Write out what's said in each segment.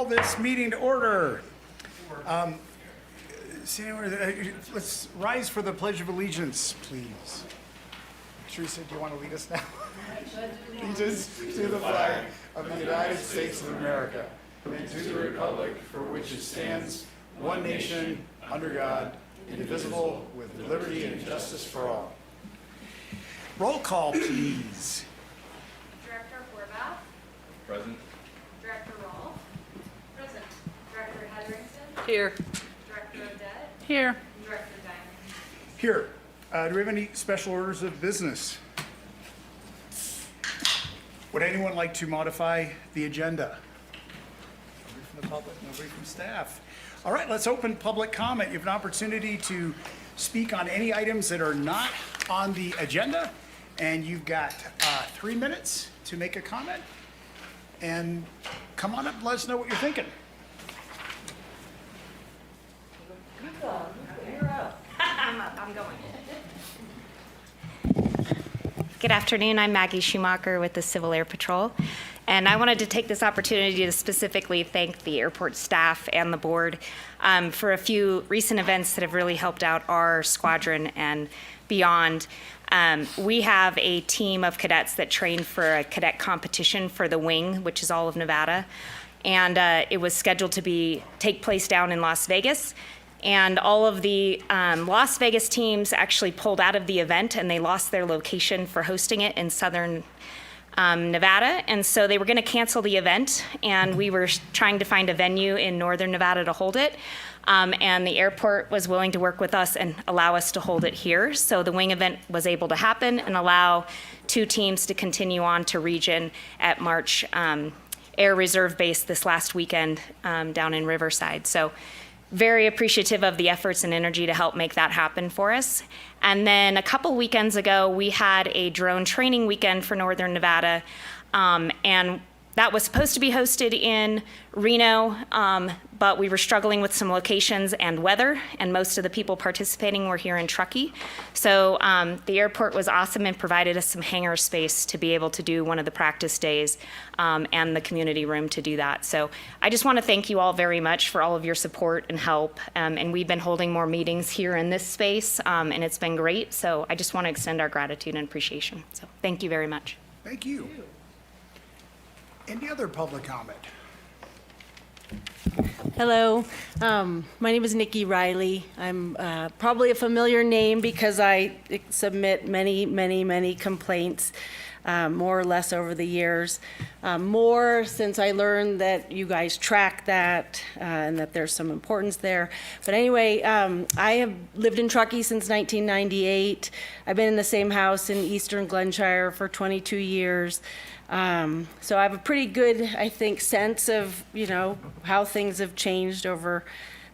call this meeting to order. Let's rise for the Pledge of Allegiance, please. Teresa, do you want to lead us now? Allegiance to the flag of the United States of America and to the republic for which it stands, one nation, under God, indivisible, with liberty and justice for all. Roll call, please. Director Horvath. Present. Director Rolfe. Present. Director Hetherington. Here. Director Odette. Here. And Director Diamond. Here. Do we have any special orders of business? Would anyone like to modify the agenda? Nobody from the public, nobody from staff. All right, let's open public comment. You have an opportunity to speak on any items that are not on the agenda, and you've got 3 minutes to make a comment. And come on up and let us know what you're thinking. I'm going. Good afternoon. I'm Maggie Schumacher with the Civil Air Patrol. And I wanted to take this opportunity to specifically thank the airport staff and the board for a few recent events that have really helped out our squadron and beyond. We have a team of cadets that trained for a cadet competition for the wing, which is all of Nevada. And it was scheduled to take place down in Las Vegas. And all of the Las Vegas teams actually pulled out of the event, and they lost their location for hosting it in southern Nevada. And so they were going to cancel the event, and we were trying to find a venue in northern Nevada to hold it. And the airport was willing to work with us and allow us to hold it here. So the wing event was able to happen and allow 2 teams to continue on to region at March Air Reserve Base this last weekend down in Riverside. So very appreciative of the efforts and energy to help make that happen for us. And then a couple weekends ago, we had a drone training weekend for Northern Nevada. And that was supposed to be hosted in Reno, but we were struggling with some locations and weather, and most of the people participating were here in Truckee. So the airport was awesome and provided us some hangar space to be able to do one of the practice days and the community room to do that. So I just want to thank you all very much for all of your support and help. And we've been holding more meetings here in this space, and it's been great. So I just want to extend our gratitude and appreciation. So thank you very much. Thank you. Any other public comment? Hello. My name is Nikki Riley. I'm probably a familiar name because I submit many complaints, more or less over the years. More since I learned that you guys track that and that there's some importance there. But anyway, I have lived in Truckee since 1998. I've been in the same house in Eastern Glenshire for 22 years. So I have a pretty good, I think, sense of, how things have changed over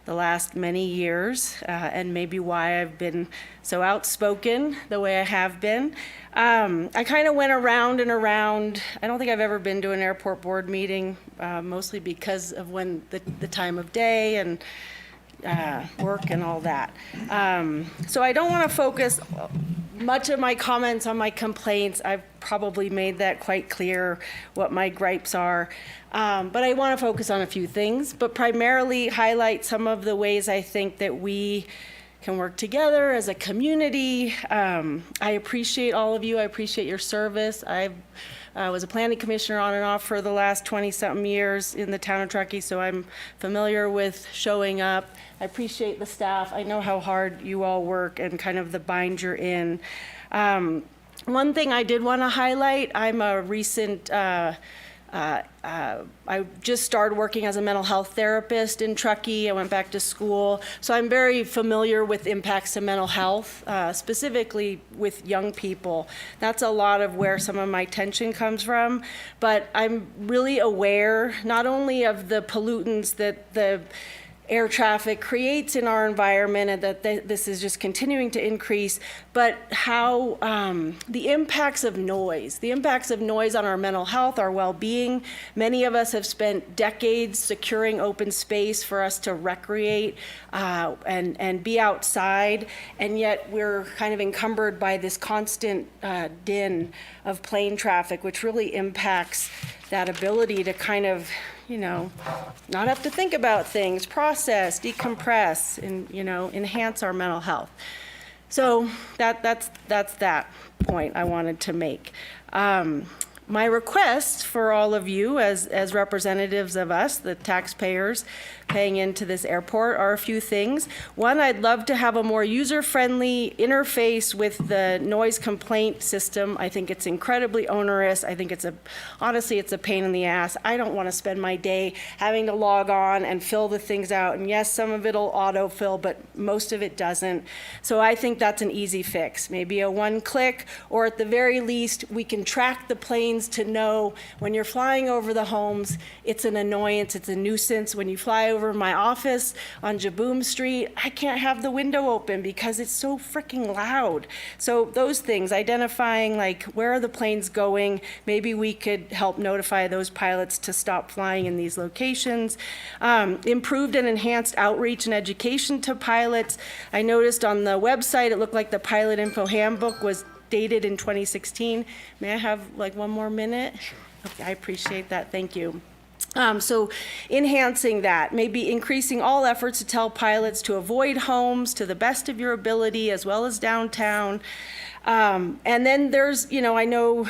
the last many years, and maybe why I've been so outspoken the way I have been. I kind of went around and around. I don't think I've ever been to an airport board meeting, mostly because of when the time of day and work and all that. So I don't want to focus much of my comments on my complaints. I've probably made that quite clear what my gripes are. But I want to focus on a few things, but primarily highlight some of the ways I think that we can work together as a community. I appreciate all of you. I appreciate your service. I was a planning commissioner on and off for the last 20-something years in the town of Truckee, so I'm familiar with showing up. I appreciate the staff. I know how hard you all work and kind of the bind you're in. One thing I did want to highlight, I'm a recent I just started working as a mental health therapist in Truckee. I went back to school. So I'm very familiar with impacts to mental health, specifically with young people. That's a lot of where some of my tension comes from. But I'm really aware not only of the pollutants that the air traffic creates in our environment and that this is just continuing to increase, but how the impacts of noise on our mental health, our well-being. Many of us have spent decades securing open space for us to recreate and be outside, and yet we're kind of encumbered by this constant din of plane traffic, which really impacts that ability to kind of not have to think about things, process, decompress, and, enhance our mental health. So that's that point I wanted to make. My request for all of you as representatives of us, the taxpayers paying into this airport, are a few things. One, I'd love to have a more user-friendly interface with the noise complaint system. I think it's incredibly onerous. I think honestly, it's a pain in the ass. I don't want to spend my day having to log on and fill the things out. And yes, some of it'll autofill, but most of it doesn't. So I think that's an easy fix. Maybe a one-click, or at the very least, we can track the planes to know when you're flying over the homes, it's an annoyance, it's a nuisance. When you fly over my office on Jaboom Street, I can't have the window open because it's so freaking loud. So those things, identifying like where are the planes going, maybe we could help notify those pilots to stop flying in these locations. Improved and enhanced outreach and education to pilots. I noticed on the website, it looked like the pilot info handbook was dated in 2016. May I have like one more minute? Sure. Okay, I appreciate that, thank you. So enhancing that, maybe increasing all efforts to tell pilots to avoid homes to the best of your ability, as well as downtown. And then there's, I know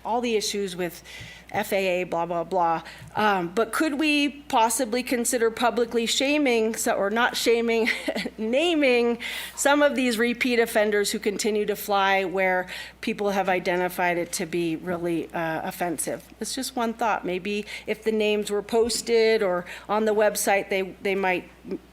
all the issues with FAA, blah, blah, blah. But could we possibly consider publicly shaming, or not shaming, naming some of these repeat offenders who continue to fly where people have identified it to be really offensive? It's just one thought. Maybe if the names were posted or on the website, they might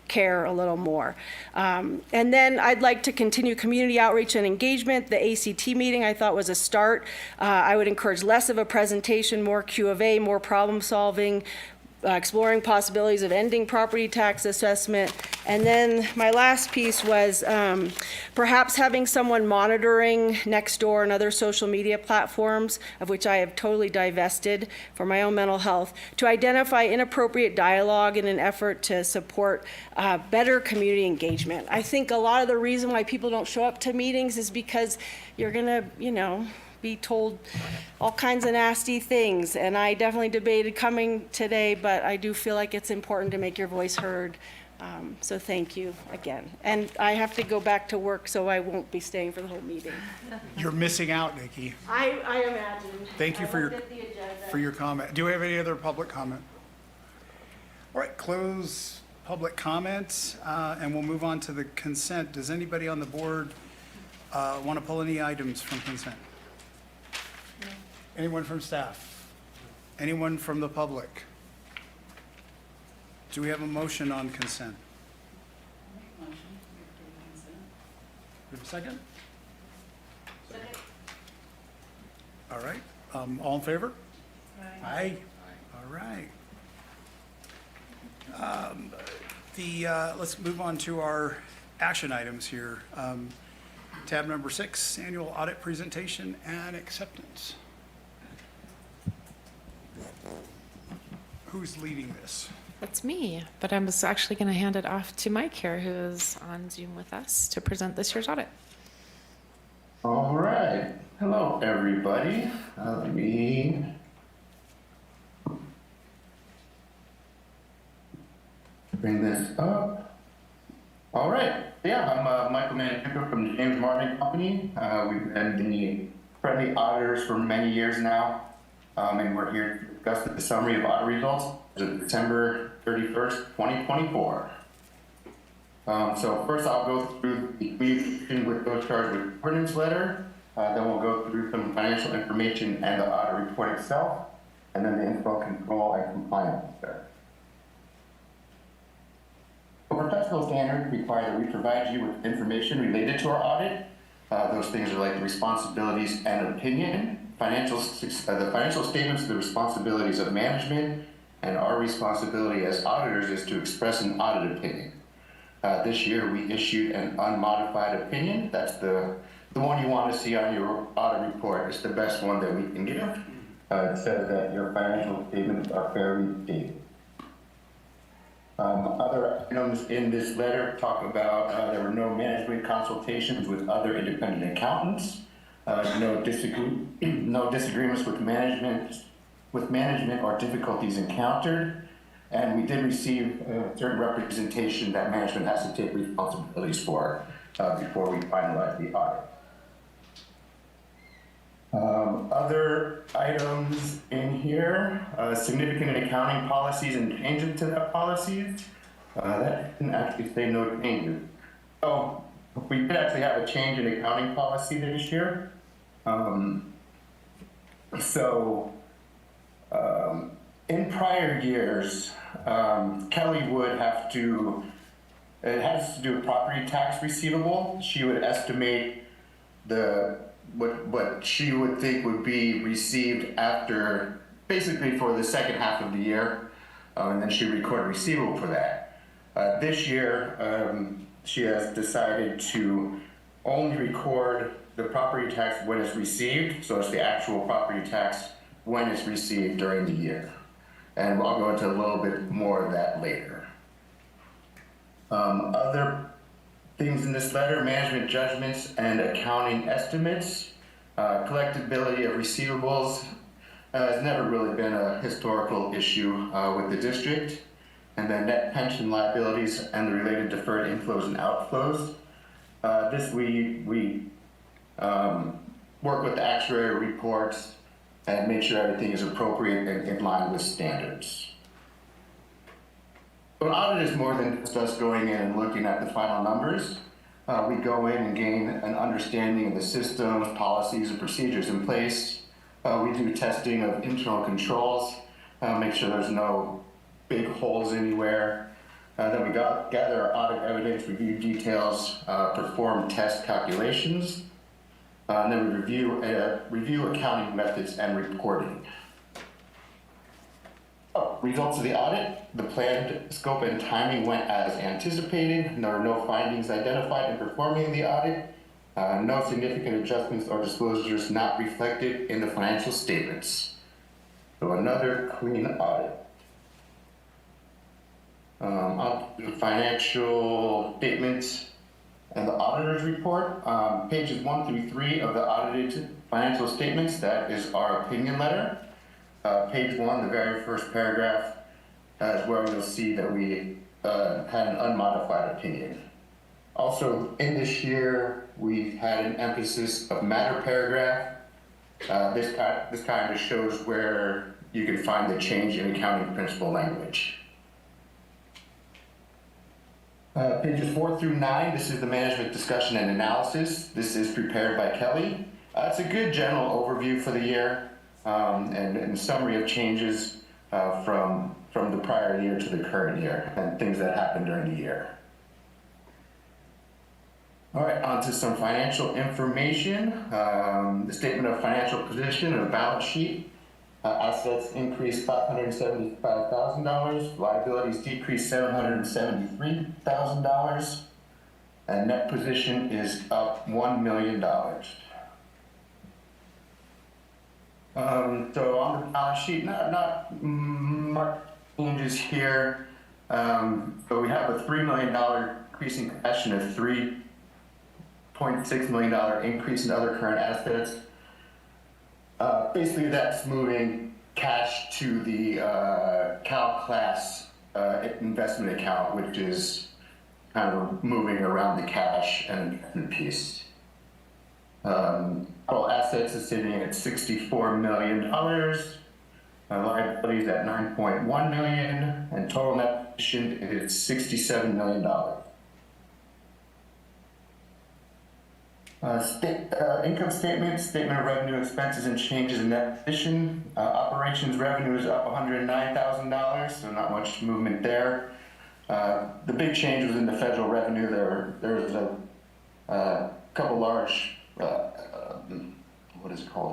care a little more. And then I'd like to continue community outreach and engagement. The ACT meeting I thought was a start. I would encourage less of a presentation, more Q of A, more problem solving, exploring possibilities of ending property tax assessment. And then my last piece was perhaps having someone monitoring Nextdoor and other social media platforms, of which I have totally divested for my own mental health, to identify inappropriate dialogue in an effort to support better community engagement. I think a lot of the reason why people don't show up to meetings is because you're gonna, be told all kinds of nasty things. And I definitely debated coming today, but I do feel like it's important to make your voice heard. So thank you again. And I have to go back to work, so I won't be staying for the whole meeting. You're missing out, Nikki. I imagine. Thank you for your comment. Do we have any other public comment? All right, close public comments, and we'll move on to the consent. Does anybody on the board want to pull any items from consent? Anyone from staff? Anyone from the public? Do we have a motion on consent? Motion. We have a second? Second. All right. All in favor? Aye. All right. Let's move on to our action items here. Tab number 6, annual audit presentation and acceptance. Who's leading this? That's me, but I was actually going to hand it off to Mike here, who is on Zoom with us, to present this year's audit. All right. Hello, everybody. Let me bring this up. All right. Yeah, I'm Michael Manicucco from the James Martin Company. We've been the friendly auditors for many years now, and we're here to discuss the summary of audit results as of December 31st, 2024. So first I'll go through the communication with those charged with governance letter. Then we'll go through some financial information and the audit report itself, and then the info control and compliance there. Professional standards require that we provide you with information related to our audit. Those things are like the responsibilities and opinion. The financial statements are the responsibilities of management, and our responsibility as auditors is to express an audit opinion. This year we issued an unmodified opinion. That's the one you want to see on your audit report. It's the best one that we can give. It says that your financial statements are fairly stated. Other items in this letter talk about there were no management consultations with other independent accountants, no disagreements with management or difficulties encountered, And we did receive certain representation that management has to take responsibilities for before we finalize the audit. Other items in here, significant accounting policies and changes to that policies. That didn't actually say no changes. So we did actually have a change in accounting policy this year. In prior years, Kelly would have to, it has to do with property tax receivable. She would estimate what she would think would be received after, basically for the second half of the year, and then she would record a receivable for that. This year, she has decided to only record the property tax when it's received, so it's the actual property tax when it's received during the year. And I'll go into a little bit more of that later. Other things in this letter, management judgments and accounting estimates. Collectability of receivables has never really been a historical issue with the district. And then net pension liabilities and the related deferred inflows and outflows. This we work with the actuary reports and make sure everything is appropriate and in line with standards. So an audit is more than just us going in and looking at the final numbers. We go in and gain an understanding of the systems, policies, and procedures in place. We do testing of internal controls, make sure there's no big holes anywhere. Then we gather our audit evidence, review details, perform test calculations, and then we review accounting methods and reporting. Results of the audit. The planned scope and timing went as anticipated. There were no findings identified in performing the audit. No significant adjustments or disclosures not reflected in the financial statements. So another clean audit. On the financial statements and the auditor's report, pages 1 through 3 of the audited financial statements, that is our opinion letter. Page 1, the very first paragraph, is where you'll see that we had an unmodified opinion. Also, in this year, we had an emphasis of matter paragraph. This kind of shows where you can find the change in accounting principle language. Pages 4 through 9, this is the management discussion and analysis. This is prepared by Kelly. It's a good general overview for the year and summary of changes from the prior year to the current year and things that happened during the year. All right, on to some financial information. The statement of financial position and balance sheet. Assets increased $575,000. Liabilities decreased $773,000. And net position is up $1 million. So on the balance sheet, not much changes here. So we have a $3 million increase in cash and a $3.6 million increase in other current assets. Basically, that's moving cash to the Cal Class investment account, which is kind of moving around the cash and investment piece. Total assets is sitting at $64 million. Liabilities at $9.1 million, and total net position is $67 million. Income statement of revenue, expenses, and changes in net position. Operations revenue is up $109,000, so not much movement there. The big change was in the federal revenue. There was a couple large,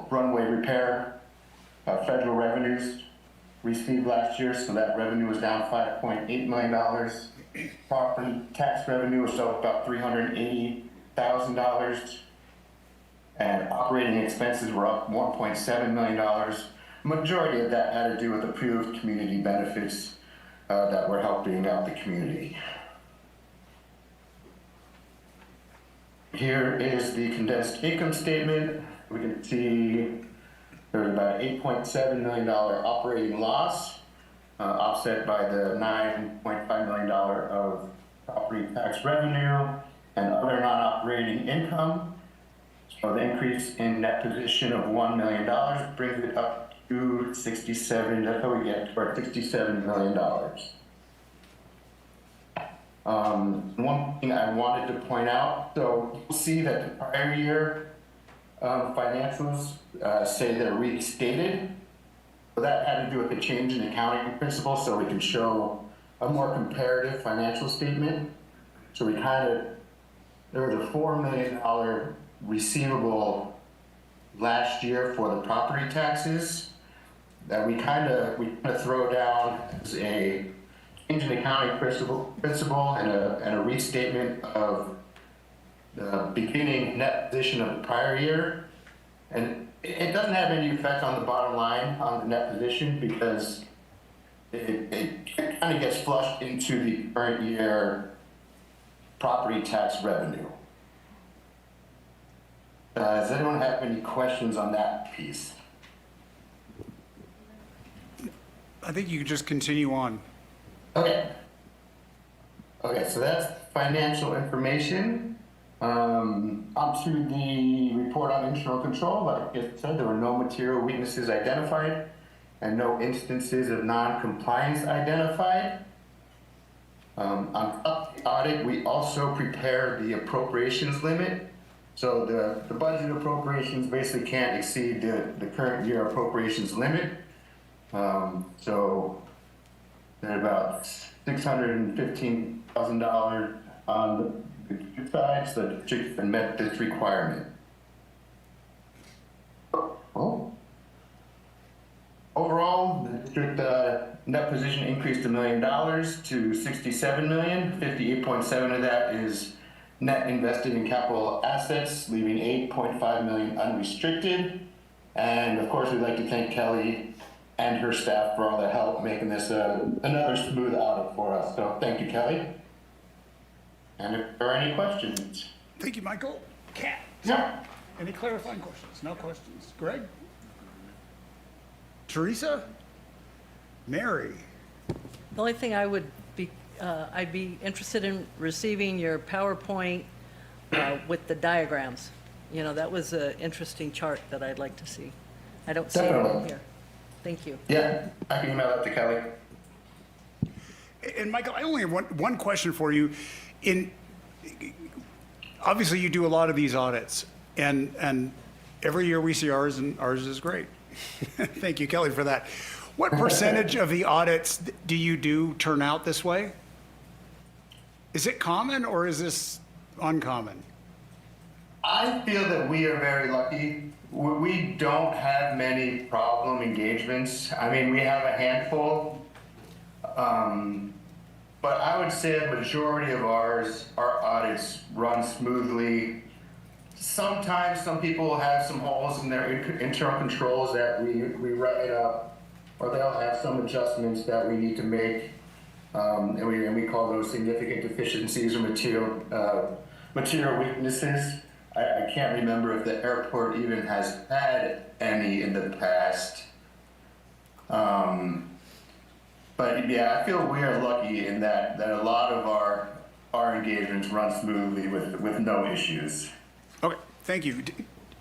runway repair federal revenues received last year, so that revenue was down $5.8 million. Property tax revenue was up about $380,000, and operating expenses were up $1.7 million. Majority of that had to do with approved community benefits that were helping out the community. Here is the condensed income statement. We can see there's about $8.7 million operating loss. offset by the $9.5 million of property tax revenue and other non-operating income. So the increase in net position of $1 million brings it up to 67, that's how we get to our $67 million. One thing I wanted to point out, so you'll see that the prior year financials say they're restated. So that had to do with the change in accounting principles, so we can show a more comparative financial statement. So we there was a $4 million receivable last year for the property taxes that we kind of throw down as a change in accounting principle and a restatement of the beginning net position of the prior year. And it doesn't have any effect on the bottom line on the net position because it kind of gets flushed into the current year property tax revenue. Does anyone have any questions on that piece? I think you can just continue on. Okay. Okay, so that's financial information. On to the report on internal control. Like I said, there were no material weaknesses identified and no instances of non-compliance identified. On top of the audit, we also prepared the appropriations limit. So the budget appropriations basically can't exceed the current year appropriations limit. So they're about $615,000 on the two sides, so the district met this requirement. Oh. Overall, the district net position increased $1 million to $67 million. 58.7 of that is net invested in capital assets, leaving $8.5 million unrestricted. And of course, we'd like to thank Kelly and her staff for all the help making this another smooth audit for us. So thank you, Kelly. And if there are any questions? Thank you, Michael. Kat? Yeah. Any clarifying questions? No questions. Greg? Teresa? Mary? The only thing I would be, I'd be interested in receiving your PowerPoint with the diagrams. You know, that was an interesting chart that I'd like to see. I don't see it in Definitely. here. Thank you. Yeah, I can email that to Kelly. And Michael, I only have one question for you. Obviously you do a lot of these audits and every year we see ours and ours is great. Thank you, Kelly, for that. What percentage of the audits do you do turn out this way? Is it common or is this uncommon? I feel that we are very lucky. We don't have many problem engagements. I mean, we have a handful, but I would say a majority of our audits run smoothly. Sometimes some people have some holes in their internal controls that we write up, or they'll have some adjustments that we need to make, and we call those significant deficiencies or material weaknesses. I can't remember if the airport even has had any in the past. But yeah, I feel we are lucky in that a lot of our engagements run smoothly with no issues. Okay, thank you.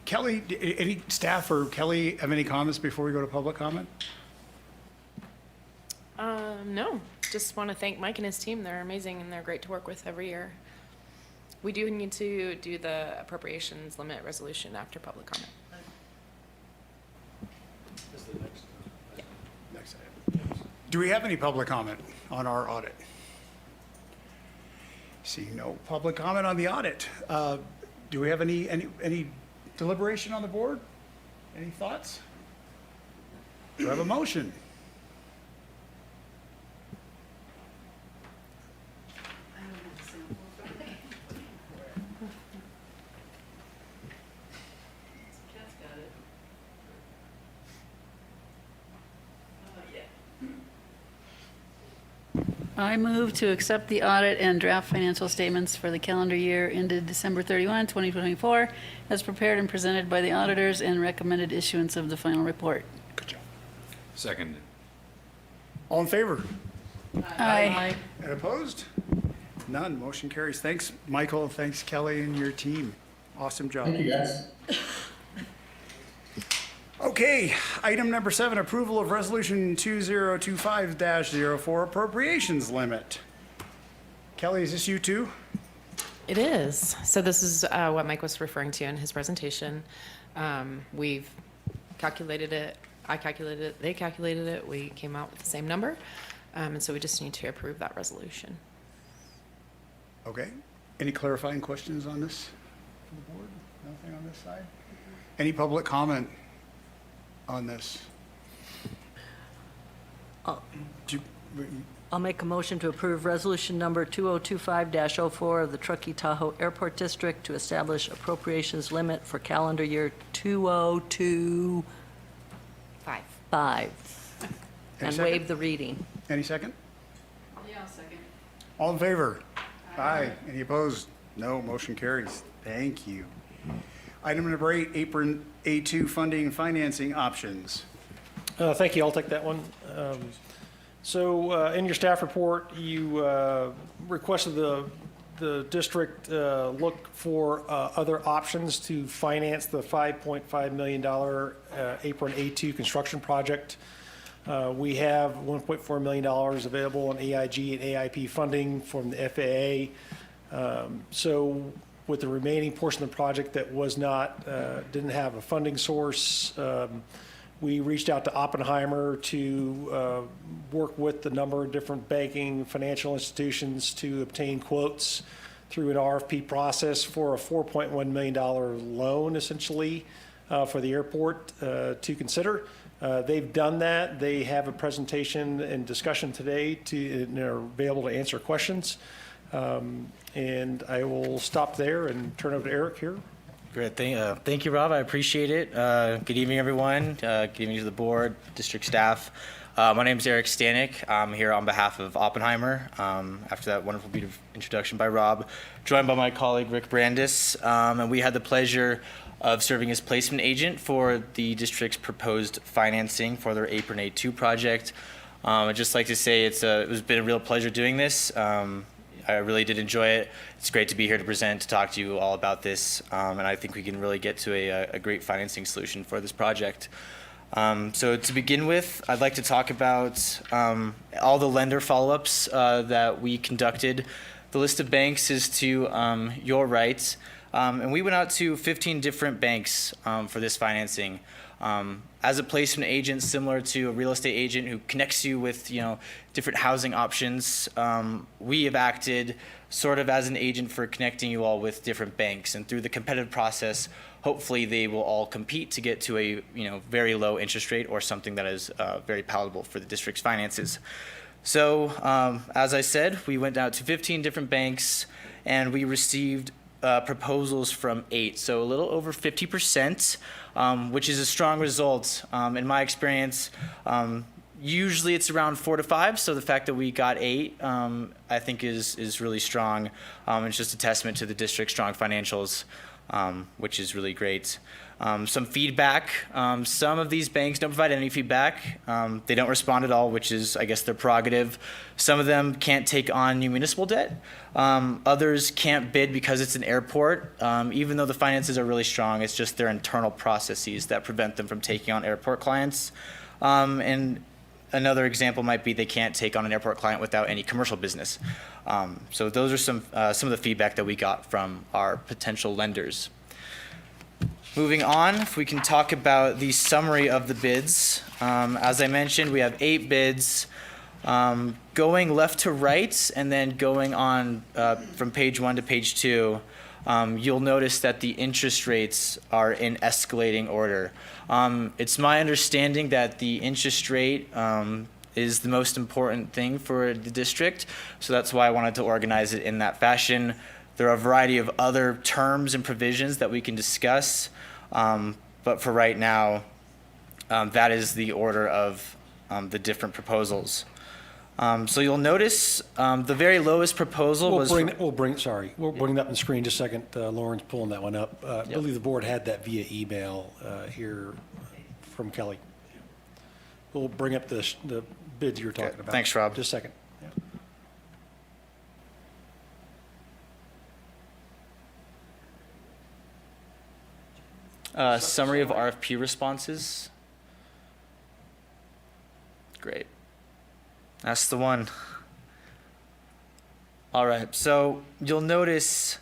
Kelly, any staff or Kelly have any comments before we go to public comment? No, just want to thank Mike and his team. They're amazing and they're great to work with every year. We do need to do the appropriations limit resolution after public comment. Next item. Do we have any public comment on our audit? Seeing no public comment on the audit. Do we have any deliberation on the board? Any thoughts? Do I have a motion? I move to accept the audit and draft financial statements for the calendar year ended December 31, 2024, as prepared and presented by the auditors and recommended issuance of the final report. Good job. Second. All in favor? Aye. And opposed? None. Motion carries. Thanks, Michael. Thanks, Kelly, and your team. Awesome job. Thank you, guys. Okay, item number 7, approval of resolution 2025-04 appropriations limit. Kelly, is this you too? It is. So this is what Mike was referring to in his presentation. We've calculated it, I calculated it, they calculated it, we came out with the same number. And so we just need to approve that resolution. Okay. Any clarifying questions on this from the board? Nothing on this side? Any public comment on this? Do you- I'll make a motion to approve resolution number 2025-04 of the Truckee Tahoe Airport District to establish appropriations limit for calendar year 2025 Five. and second? waive the reading. Any second? Yeah, I'll second. All in favor? Aye. Any opposed? No. Motion carries. Thank you. Item number 8, apron A2 funding and financing options. Thank you. I'll take that one. So in your staff report, you requested the district look for other options to finance the $5.5 million apron A2 construction project. We have $1.4 million available in AIG and AIP funding from the FAA. So with the remaining portion of the project that was not, didn't have a funding source, we reached out to Oppenheimer to work with a number of different banking financial institutions to obtain quotes through an RFP process for a $4.1 million loan, essentially, for the airport to consider. They've done that. They have a presentation and discussion today and are available to answer questions. And I will stop there and turn over to Eric here. Great. Thank you, Rob. I appreciate it. Good evening, everyone. Good evening to the board, district staff. My name is Eric Stanek. I'm here on behalf of Oppenheimer. After that wonderful, beautiful introduction by Rob, joined by my colleague Rick Brandis, and we had the pleasure of serving as placement agent for the district's proposed financing for their Apron A2 project. I'd just like to say it's been a real pleasure doing this. I really did enjoy it. It's great to be here to present, to talk to you all about this, and I think we can really get to a great financing solution for this project. So to begin with, I'd like to talk about all the lender follow-ups that we conducted. The list of banks is to your right, and we went out to 15 different banks for this financing. As a placement agent, similar to a real estate agent who connects you with, different housing options, we have acted sort of as an agent for connecting you all with different banks. And through the competitive process, hopefully they will all compete to get to a, very low interest rate or something that is very palatable for the district's finances. So, as I said, we went out to 15 different banks and we received proposals from 8, so a little over 50%, which is a strong result. In my experience, usually it's around 4 to 5, so the fact that we got 8, I think is really strong. It's just a testament to the district's strong financials, which is really great. Some feedback. Some of these banks don't provide any feedback. They don't respond at all, which is, I guess, their prerogative. Some of them can't take on new municipal debt. Others can't bid because it's an airport. Even though the finances are really strong, it's just their internal processes that prevent them from taking on airport clients. And another example might be they can't take on an airport client without any commercial business. So those are some of the feedback that we got from our potential lenders. Moving on, if we can talk about the summary of the bids. As I mentioned, we have 8 bids going left to right and then going on from page 1 to page 2. You'll notice that the interest rates are in escalating order. It's my understanding that the interest rate is the most important thing for the district, so that's why I wanted to organize it in that fashion. There are a variety of other terms and provisions that we can discuss, but for right now, that is the order of the different proposals. So you'll notice the very lowest proposal was... We'll bring that up on the screen just a second. Lauren's pulling that one up. I believe the board had that via email here from Kelly. We'll bring up the bid you were talking Okay. about. Thanks, Rob. Just a second. Yeah. Summary of RFP responses. Great. That's the one. All right, so you'll notice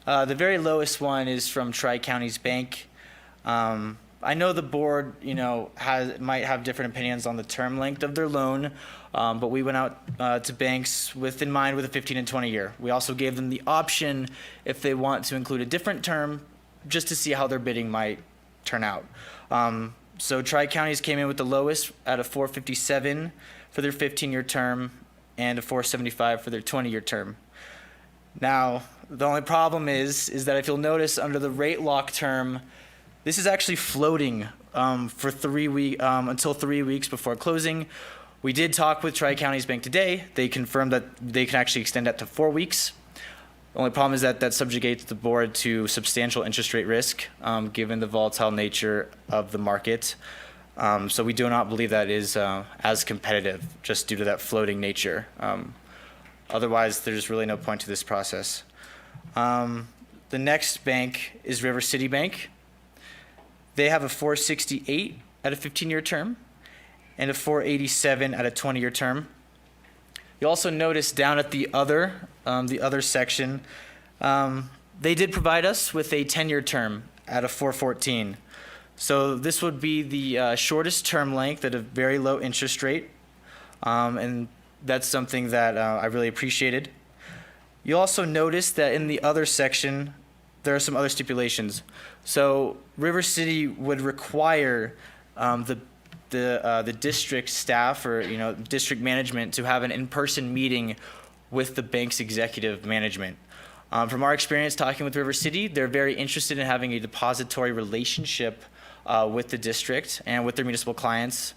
the very lowest one is from Tri-Counties Bank. I know the board, might have different opinions on the term length of their loan, but we went out to banks in mind with a 15 and 20 year. We also gave them the option if they want to include a different term, just to see how their bidding might turn out. So Tri-Counties came in with the lowest at a 457 for their 15-year term and a 475 for their 20-year term. Now, the only problem is that if you'll notice under the rate lock term, this is actually floating for until 3 weeks before closing. We did talk with Tri-Counties Bank today. They confirmed that they can actually extend that to 4 weeks. The only problem is that subjugates the board to substantial interest rate risk, given the volatile nature of the market. So we do not believe that is as competitive, just due to that floating nature. Otherwise, there's really no point to this process. The next bank is River City Bank. They have a 468 at a 15-year term and a 487 at a 20-year term. You also notice down at the other section, they did provide us with a 10-year term at a 414. So this would be the shortest term length at a very low interest rate, and that's something that I really appreciated. You'll also notice that in the other section, there are some other stipulations. So River City would require the district staff or district management to have an in-person meeting with the bank's executive management. From our experience talking with River City, they're very interested in having a depository relationship with the district and with their municipal clients.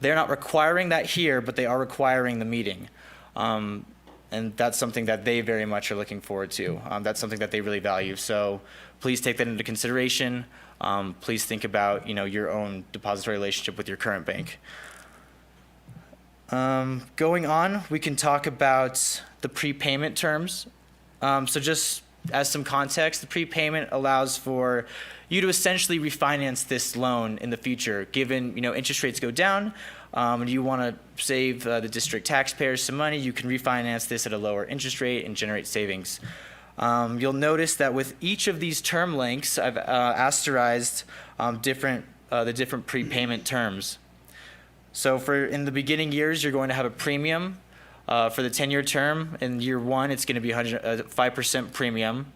They're not requiring that here, but they are requiring the meeting. And that's something that they very much are looking forward to. That's something that they really value. So please take that into consideration. Please think about your own depository relationship with your current bank. Going on, we can talk about the prepayment terms. So just as some context, the prepayment allows for you to essentially refinance this loan in the future, given interest rates go down. And you want to save the district taxpayers some money, you can refinance this at a lower interest rate and generate savings. You'll notice that with each of these term lengths, I've asterized the different prepayment terms. So in the beginning years, you're going to have a premium. For the 10-year term, in year 1, it's going to be a 5% premium.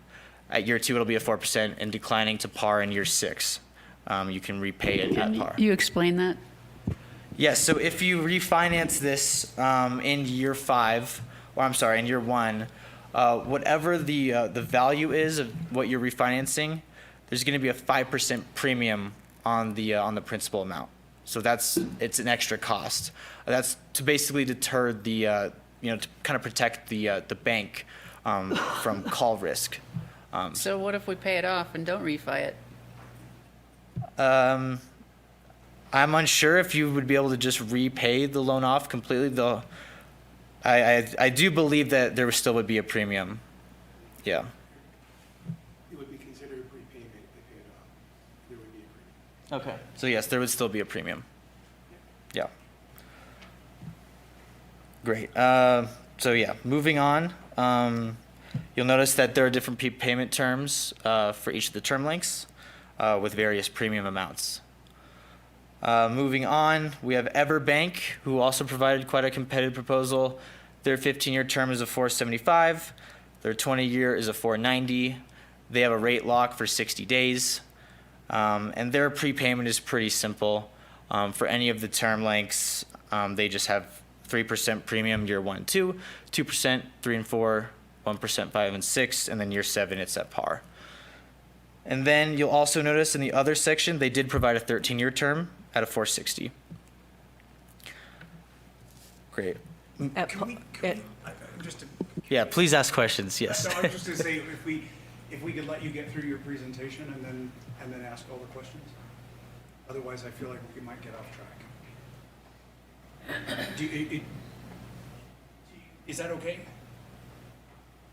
At year 2, it'll be a 4% and declining to par in year 6. You can repay it at par. You explain that? Yes, so if you refinance this in year 5, or I'm sorry, in year 1, whatever the value is of what you're refinancing, there's going to be a 5% premium on the principal amount. So it's an extra cost. That's to basically deter to kind of protect the bank from call risk. So what if we pay it off and don't refi it? I'm unsure if you would be able to just repay the loan off completely, though. I do believe that there still would be a premium. Yeah. It would be considered a prepayment if they pay it off. There would be a premium. Okay. So yes, there would still be a premium. Yeah. Great. So yeah, moving on. You'll notice that there are different prepayment terms for each of the term lengths with various premium amounts. Moving on, we have Everbank, who also provided quite a competitive proposal. Their 15-year term is a 475. Their 20-year is a 490. They have a rate lock for 60 days. And their prepayment is pretty simple. For any of the term lengths, they just have 3% premium year 1 and 2, 2%, 3 and 4, 1%, 5 and 6, and then year 7, it's at par. And then you'll also notice in the other section, they did provide a 13-year term at a 460. Great. Just to, Yeah, please ask questions, yes. so I was just going to say, if we could let you get through your presentation and then ask all the questions. Otherwise, I feel like we might get off track. Is that okay?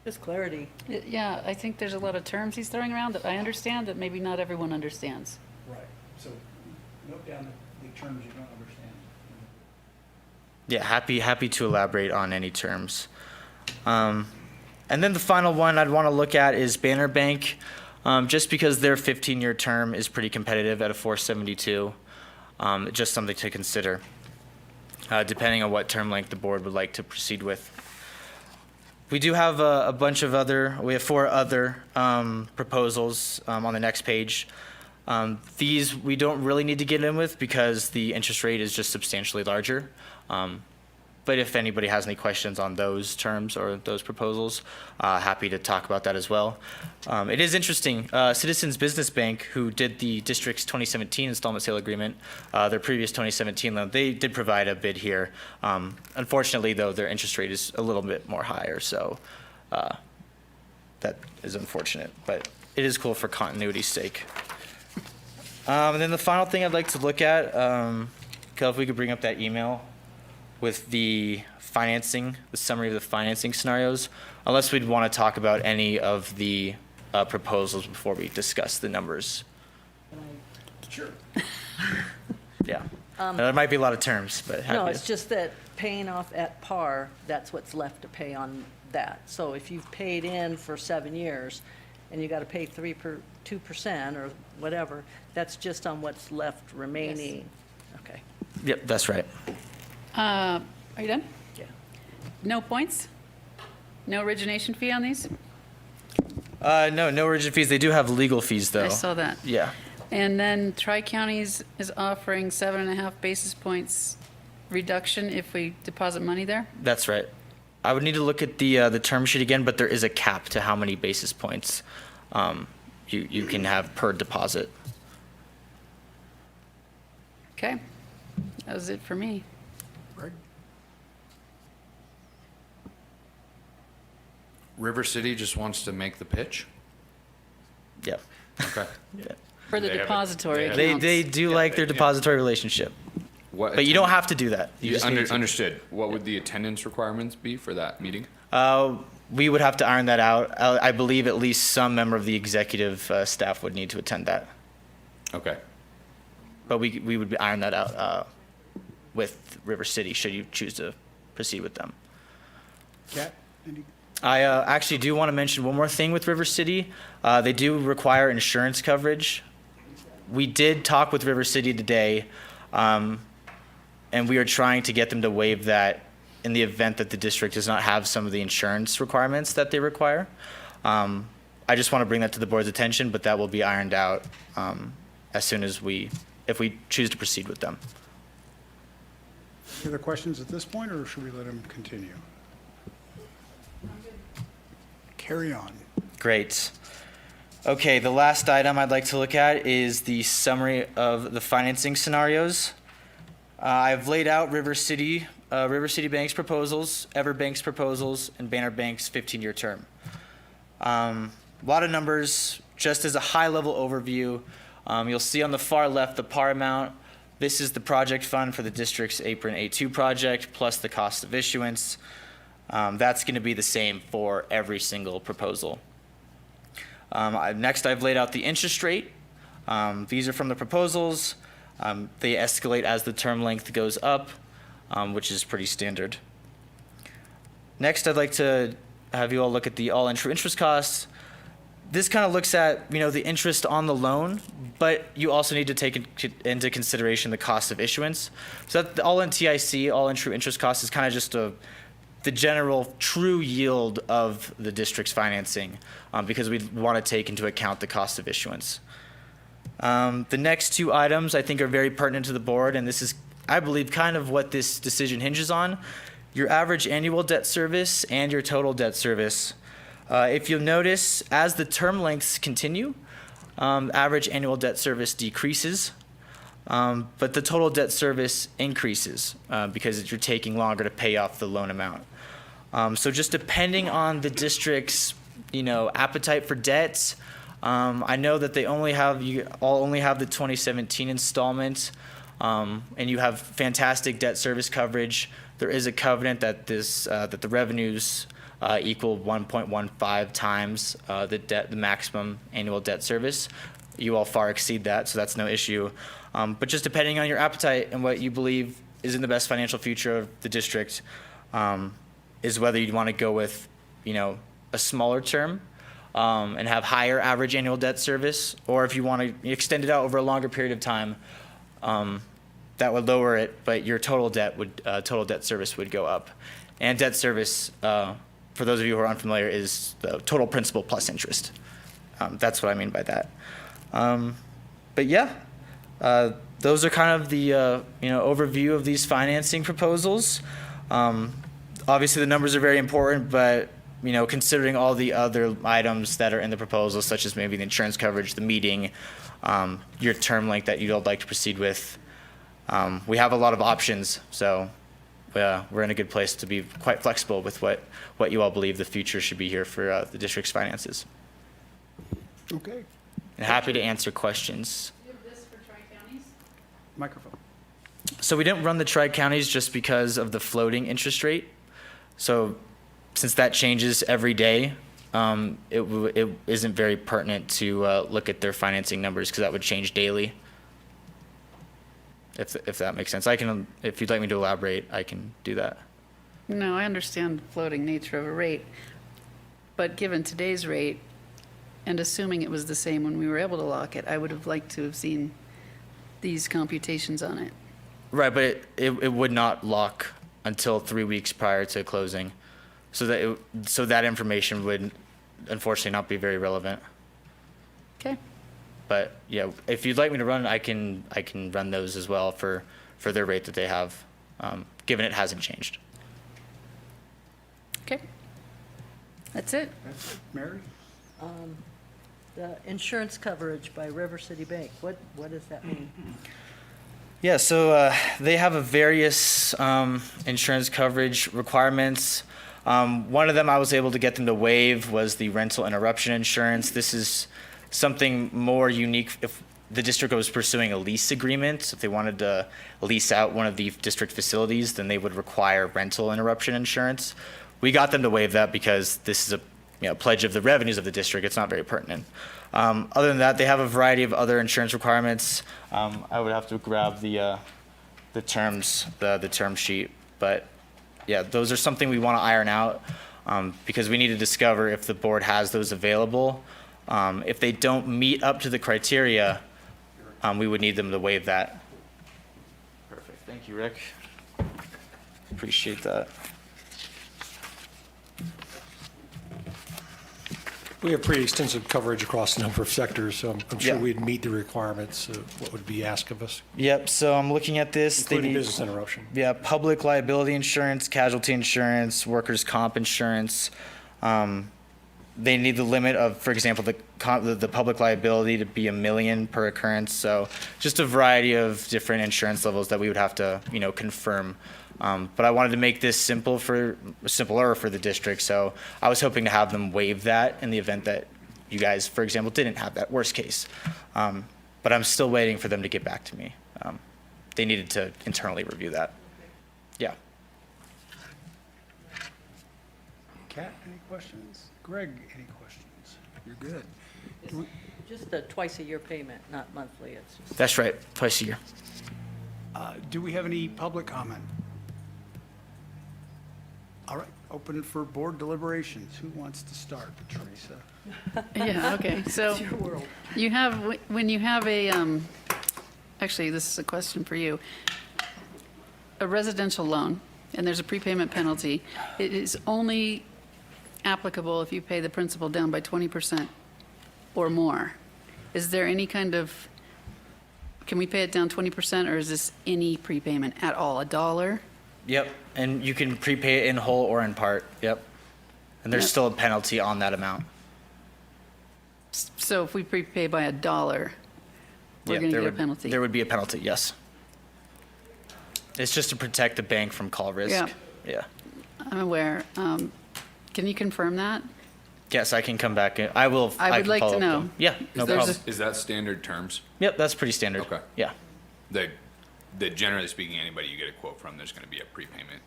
Just clarity. Yeah, I think there's a lot of terms he's throwing around that I understand that maybe not everyone understands. Right, so note down the terms you don't understand. Yeah, happy to elaborate on any terms. And then the final one I'd want to look at is Banner Bank, just because their 15-year term is pretty competitive at a 472. Just something to consider, depending on what term length the board would like to proceed with. We do have we have 4 other proposals on the next page. These we don't really need to get in with because the interest rate is just substantially larger. But if anybody has any questions on those terms or those proposals, happy to talk about that as well. It is interesting. Citizens Business Bank, who did the district's 2017 installment sale agreement, their previous 2017 loan, they did provide a bid here. Unfortunately, though, their interest rate is a little bit more higher, so that is unfortunate. But it is cool for continuity's sake. And then the final thing I'd like to look at, Kel, if we could bring up that email with the financing, the summary of the financing scenarios, unless we'd want to talk about any of the proposals before we discuss the numbers. Sure. Yeah. There might be a lot of terms, but happy No, to- it's just that paying off at par, that's what's left to pay on that. So if you've paid in for 7 years and you got to pay 2% or whatever, that's just on what's left remaining. Okay. Yep, that's right. Are you done? Yeah. No points? No origination fee on these? No origin fees. They do have legal fees, though. I saw that. Yeah. And then Tri-Counties is offering 7.5 basis points reduction if we deposit money there? That's right. I would need to look at the term sheet again, but there is a cap to how many basis points you can have per deposit. Okay. That was it for me. Greg? River City just wants to make the pitch? Yeah. Okay. For the They have a- depository they accounts. They do like their depository relationship, What but you don't have to do that. You just need to. Understood. What would the attendance requirements be for that meeting? We would have to iron that out. I believe at least some member of the executive staff would need to attend that, Okay. but we would iron that out with River City should you choose to proceed with them. Kat, any? I actually do want to mention one more thing with River City. They do require insurance coverage. We did talk with River City today, and we are trying to get them to waive that in the event that the district does not have some of the insurance requirements that they require. I just want to bring that to the board's attention, but that will be ironed out as soon as if we choose to proceed with them. Any other questions at this point, or should we let him continue? Carry on. Great. Okay, the last item I'd like to look at is the summary of the financing scenarios. I've laid out River City Bank's proposals, EverBank's proposals, and Banner Bank's 15-year term. A lot of numbers, just as a high-level overview. You'll see on the far left the par amount. This is the project fund for the district's Apron A2 project, plus the cost of issuance. That's going to be the same for every single proposal. Next, I've laid out the interest rate. These are from the proposals. They escalate as the term length goes up, which is pretty standard. Next, I'd like to have you all look at the all-in true interest costs. This kind of looks at, the interest on the loan, but you also need to take into consideration the cost of issuance. So that the all-in TIC, all-in true interest cost, is kind of just the general true yield of the district's financing, because we want to take into account the cost of issuance. The next 2 items I think are very pertinent to the board, and this is, I believe, kind of what this decision hinges on: your average annual debt service and your total debt service. If you'll notice, as the term lengths continue, average annual debt service decreases, but the total debt service increases because you're taking longer to pay off the loan amount. So just depending on the district's, appetite for debt, I know that you all only have the 2017 installment. and you have fantastic debt service coverage. There is a covenant that that the revenues equal 1.15 times the maximum annual debt service. You all far exceed that, so that's no issue. But just depending on your appetite and what you believe is in the best financial future of the district, is whether you want to go with, a smaller term and have higher average annual debt service, or if you want to extend it out over a longer period of time, that would lower it, but your total debt service would go up. And debt service, for those of you who are unfamiliar, is the total principal plus interest. That's what I mean by that. But yeah, those are kind of the overview of these financing proposals. Obviously, the numbers are very important, but considering all the other items that are in the proposal, such as maybe the insurance coverage, the meeting, your term length that you'd all like to proceed with, we have a lot of options. So we're in a good place to be quite flexible with what you all believe the future should be here for the district's finances. Okay. And happy to answer questions. Do you have this for Tri-Counties? Microphone. So we didn't run the tri-counties just because of the floating interest rate. So since that changes every day, it isn't very pertinent to look at their financing numbers because that would change daily. If that makes sense. If you'd like me to elaborate, I can do that. No, I understand the floating nature of a rate, but given today's rate, and assuming it was the same when we were able to lock it, I would have liked to have seen these computations on it. Right, but it would not lock until 3 weeks prior to closing. So that information would unfortunately not be very relevant. Okay. But yeah, if you'd like me to run, I can run those as well for their rate that they have, given it hasn't changed. Okay. That's it. That's it. Mary? The insurance coverage by River City Bank, what does that mean? Yeah, so they have a various insurance coverage requirements. One of them I was able to get them to waive was the rental interruption insurance. This is something more unique if the district was pursuing a lease agreement. If they wanted to lease out one of the district facilities, then they would require rental interruption insurance. We got them to waive that because this is a pledge of the revenues of the district. It's not very pertinent. Other than that, they have a variety of other insurance requirements. I would have to grab the terms, the term sheet. But yeah, those are something we want to iron out because we need to discover if the board has those available. If they don't meet up to the criteria, we would need them to waive that. Perfect. Thank you, Rick. Appreciate that. We have pretty extensive coverage across a number of sectors, so I'm sure Yeah. we'd meet the requirements of what would be asked of us, Yep, so I'm looking at this. They including need- business interruption. Yeah, public liability insurance, casualty insurance, workers' comp insurance. They need the limit of, for example, the public liability to be $1 million per occurrence. So just a variety of different insurance levels that we would have to, confirm. But I wanted to make this simpler for the district. So I was hoping to have them waive that in the event that you guys, for example, didn't have that worst case. But I'm still waiting for them to get back to me. They needed to internally review that. Yeah. Kat, any questions? Greg, any questions? You're good. Just a twice-a-year payment, not monthly, it's just. That's right, twice a year. Do we have any public comment? All right, open it for board deliberations. Who wants to start? Teresa? Yeah, okay. So Your world. you have, when you have a, actually, this is a question for you. A residential loan, and there's a prepayment penalty, it is only applicable if you pay the principal down by 20% or more. Is there any kind of, can we pay it down 20%, or is this any prepayment at all, $1? Yep, and you can prepay it in whole or in part, yep. And there's Yep. still a penalty on that amount. So if we prepay by $1, we're Yeah, going to there get a would- penalty? There would be a penalty, yes. It's just to protect the bank from call risk. Yeah. Yeah. I'm aware. Can you confirm that? Yes, I can come back. I will. I would can like to follow up know. with them. Yeah, no There's problem. Is that standard terms? Yep, that's pretty standard. Okay. Yeah. They that generally speaking, anybody you get a quote from, there's gonna be a prepayment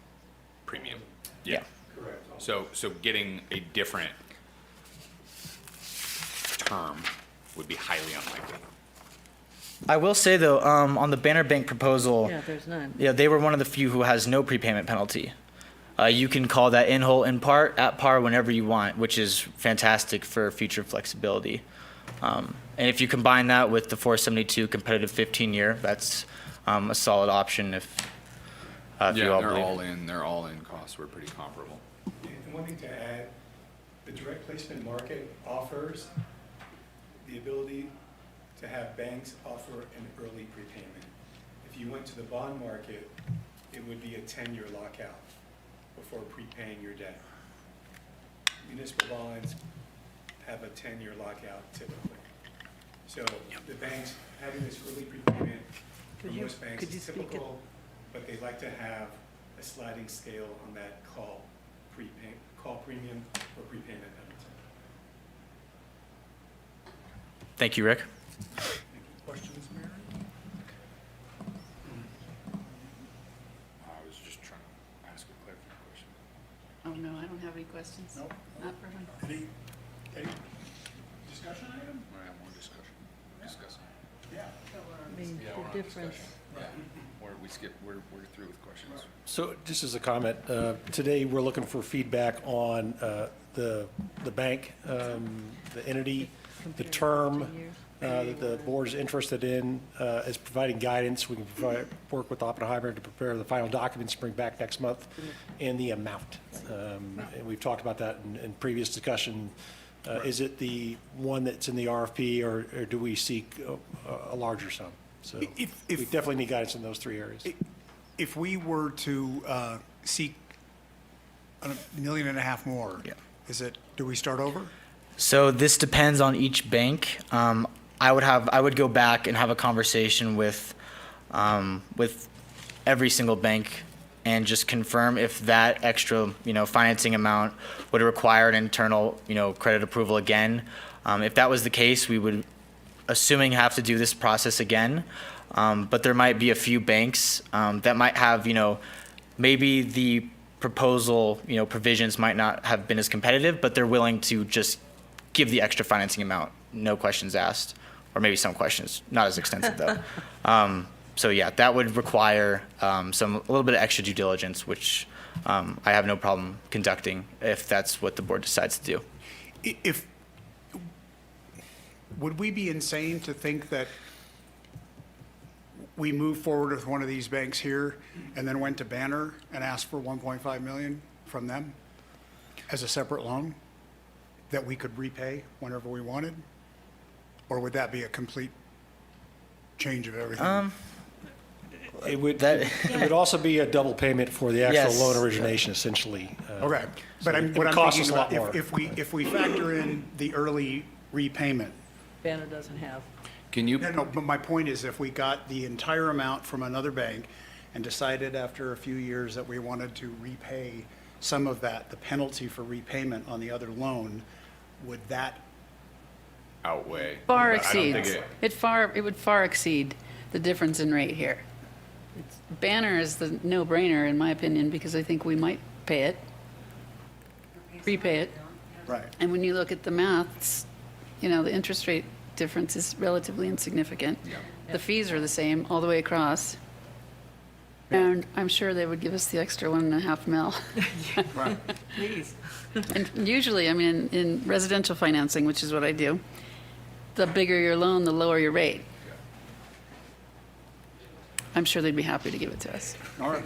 premium. Yeah. So getting a different term would be highly unlikely. I will say though, on the Banner Bank proposal, Yeah, there's none. yeah, they were one of the few who has no prepayment penalty. You can call that in whole, in part, at par whenever you want, which is fantastic for future flexibility. And if you combine that with the 472 competitive 15-year, that's a solid option if you Yeah, all they're believe. their all-in costs were pretty comparable. And one thing to add, the direct placement market offers the ability to have banks offer an early prepayment. If you went to the bond market, it would be a 10-year lockout before prepaying your debt. Municipal bonds have a 10-year lockout typically. So the banks having this early prepayment for most banks could you is speak it? typical, but they like to have a sliding scale on that call premium or prepayment penalty. Thank you, Rick. Questions, Mary? I was just trying to ask a clarifying question. Oh, no, I don't have any questions. Nope. Not for him. Any discussion item? We're gonna have more discussion. Discussing. Yeah. I mean, Yeah, we're the on difference. discussion. Yeah. We're through with questions. So just as a comment, today we're looking for feedback on the bank, the entity, the term that the board is interested in as providing guidance. We can work with Oppenheimer to prepare the final documents, bring back next month, and the amount. And we've talked about that in previous discussion. Is it the one that's in the RFP, or do we seek a larger sum? So we definitely need guidance in those three areas. If we were to seek $1.5 million more, Yeah. do we start over? So this depends on each bank. I would go back and have a conversation with every single bank and just confirm if that extra, financing amount would require an internal, credit approval again. If that was the case, we would, assuming, have to do this process again. But there might be a few banks that might have, maybe the proposal, provisions might not have been as competitive, but they're willing to just give the extra financing amount, no questions asked, or maybe some questions, not as extensive though. So yeah, that would require a little bit of extra due diligence, which I have no problem conducting if that's what the board decides to do. Would we be insane to think that we move forward with one of these banks here and then went to Banner and asked for 1.5 million from them as a separate loan that we could repay whenever we wanted? Or would that be a complete change of everything? It would also be a double payment for the actual Yes. loan origination, essentially. Okay, but it what would I'm cost thinking us a lot about, more. if we factor in the early repayment, Banner doesn't have. Can you, no, but my point is, if we got the entire amount from another bank and decided after a few years that we wanted to repay some of that, the penalty for repayment on the other loan, would that, outweigh? Far I don't think exceeds. It would far exceed the difference in rate here. Banner is the no-brainer, in my opinion, because I think we might pay it, prepay it. right? And when you look at the maths, the interest rate difference is relatively insignificant. The fees are the same all the way across. And I'm sure they would give us the extra 1.5 mil. Right. Please. And usually, in residential financing, which is what I do, the bigger your loan, the lower your rate. I'm sure they'd be happy to give it to us. All right.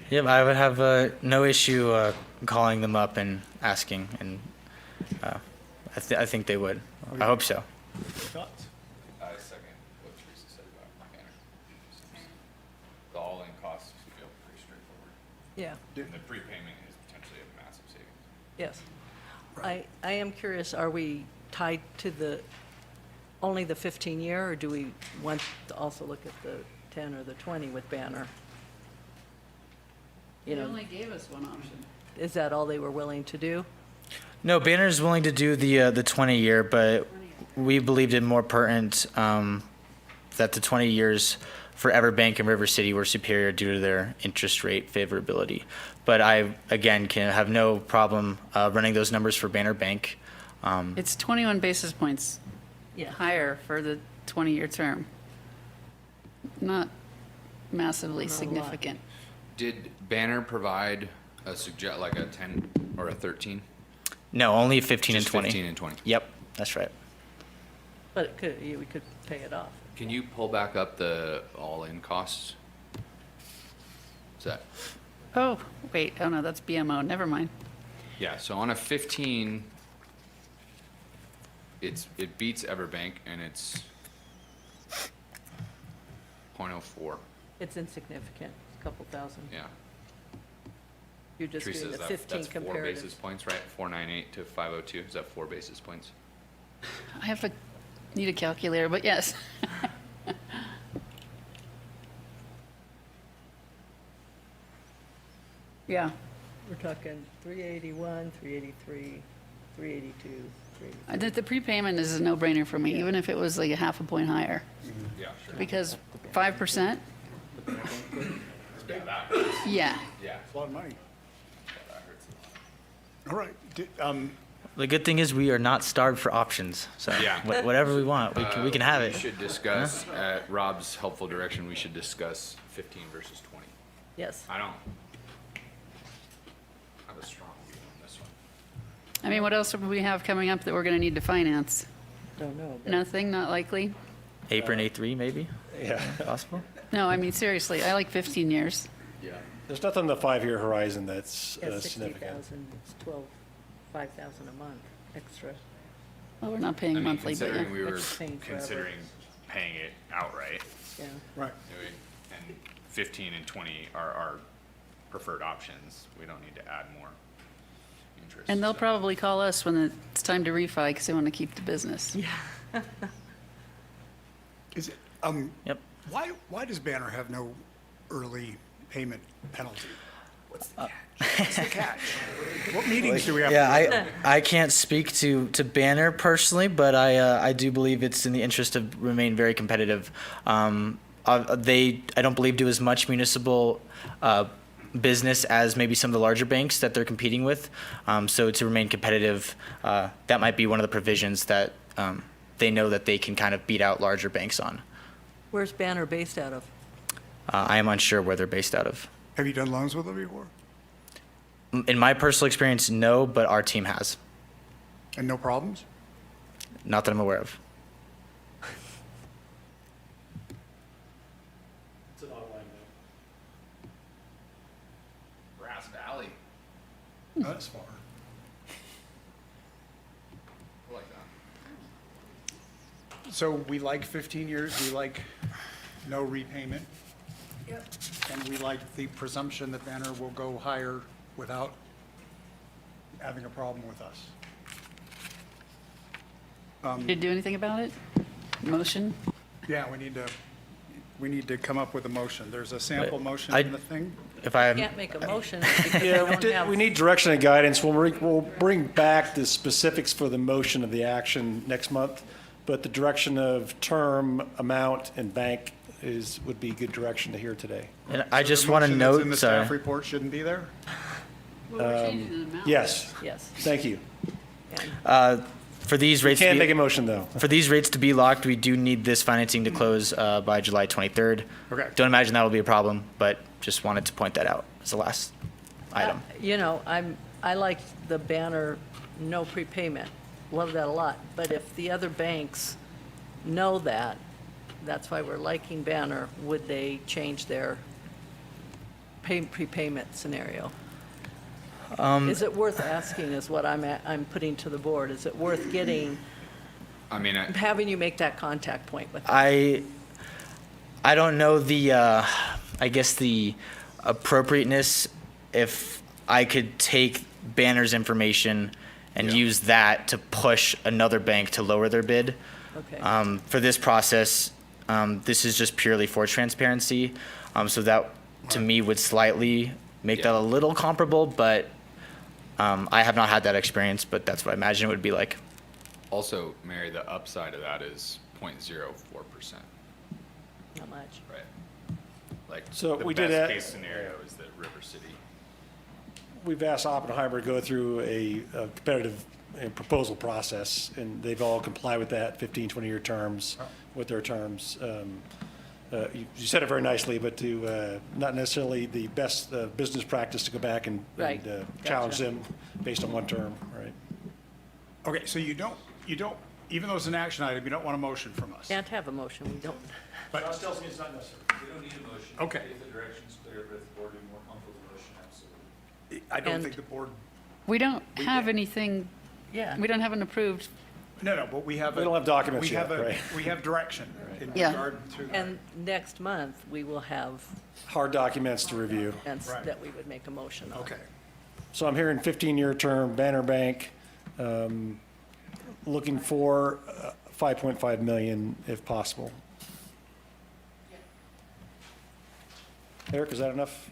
Yeah, I would have no issue calling them up and asking, and I think they would. I hope so. Thoughts? I second what Teresa said about Banner. The all-in costs feel pretty straightforward. Yeah, And the prepayment is potentially a massive savings. yes. I am curious, are we tied to only the 15-year, or do we want to also look at the 10 or the 20 with Banner? They only gave us one option. Is that all they were willing to do? No, Banner's willing to do the 20-year, but we believed it more pertinent that the 20 years for Everbank and River City were superior due to their interest rate favorability. But I, again, can have no problem running those numbers for Banner Bank. It's 21 basis points Yeah. higher for the 20-year term. Not massively significant. Did Banner provide like a 10 or a 13? No, only 15 and Just 20. 15 and 20. Yep, that's right. But we could pay it off. Can you pull back up the all-in costs? Is that, Oh, wait, oh no, that's BMO, never mind. yeah, so on a 15, it beats Everbank and it's 0.04, It's insignificant, it's a couple thousand. yeah. You're just Teresa, doing is the that, 15 that's 4 comparative. basis points, right? 498 to 502, is that 4 basis points? Need a calculator, but yes. Yeah, We're talking 381, 383, 382, 383. the prepayment is a no-brainer for me, even if it was like a half a point higher, Yeah, sure. because 5%, Yeah, that, yeah. yeah. It's a lot of money. That hurts a lot. All right. The good thing is we are not starved for options. So Yeah. whatever we want, we can have We it. should discuss, at Rob's helpful direction, we should discuss 15 versus 20. Yes. I don't have a strong view on this one. I mean, what else do we have coming up that we're going to need to finance? Don't know. but- Nothing, not likely? Apron A3 maybe Yeah. possible. No, I mean, seriously, I like 15 years. Yeah. There's nothing in the 5-year horizon that's Yeah, significant. 60,000, it's 5,000 a month extra. Well, we're not paying I mean, monthly, but considering yeah. we were It's paying forever. considering paying it outright, Yeah. Right. and 15 and 20 are our preferred options, we don't need to add more interest. And they'll so. probably call us when it's time to refi because they want to keep the business. Is it, Yep. why does Banner have no early payment penalty? What's the catch? What's the catch? What meetings do we have? Yeah, I can't speak to Banner personally, but I do believe it's in the interest to remain very competitive. They, I don't believe, do as much municipal business as maybe some of the larger banks that they're competing with. So to remain competitive, that might be one of the provisions that they know that they can kind of beat out larger banks on. Where's Banner based out of? I am unsure where they're based out of. Have you done loans with them before? In my personal experience, no, but our team has. And no problems? Not that I'm aware of. It's an online Grass Valley, That's far. I like that. So we like 15 years, we like no repayment. And we like the presumption that Banner will go higher without having a problem with us. Did you do anything about it? Motion? Yeah, we need to come up with a motion. There's a sample motion I- in the thing. If I Can't make a motion because we Yeah, don't have. we need direction and guidance. We'll bring back the specifics for the motion of the action next month, but the direction of term, amount, and bank would be good direction to hear today. And I So just the want to motion that's in note, the staff sorry. report shouldn't be there? Yes, Yes. thank you. For these rates, Can't to make a be, motion, though. for these rates to be locked, we do need this financing to close by July 23rd. Okay. Don't imagine that will be a problem, but just wanted to point that out as the last item. You know, I like the Banner no prepayment. Love that a lot. But if the other banks know that, that's why we're liking Banner, would they change their prepayment scenario? Is it worth asking is what I'm putting to the board. Is it worth I mean, having you make that contact point with them? I don't know the, I guess the appropriateness if I could take Banner's information and use that to push another bank to lower their bid. Okay. For this process, this is just purely for transparency. So that, to me, would slightly make that a little comparable, but I have not had that experience, but that's what I imagine it would be like. also, Mary, the upside of that is 0.04%, Not much. right? Like, So the we did best that- case scenario is that River City. We've asked Oppenheimer to go through a competitive proposal process, and they've all complied with that, 15, 20-year terms, with their terms. You said it very nicely, but to not necessarily the best business practice to go back and Right. challenge Gotcha. them based on one term, right? Okay, so you don't, even though it's an action item, you don't want a motion from us? Can't have a motion, we don't. Josh tells me it's not necessary. We don't need a motion. Okay. If the direction's clear, but if the board would be more comfortable with the motion, absolutely. I don't And- think the board, We don't have anything, Yeah. we don't have an approved, no, but we have. We don't have documents we yet, have a- right? We have direction in Yeah. regard to. And next month, we will have Hard documents to review. events Right. that we would make a motion on. Okay. So I'm hearing 15-year term, Banner Bank, looking for 5.5 million if possible. Eric, is that enough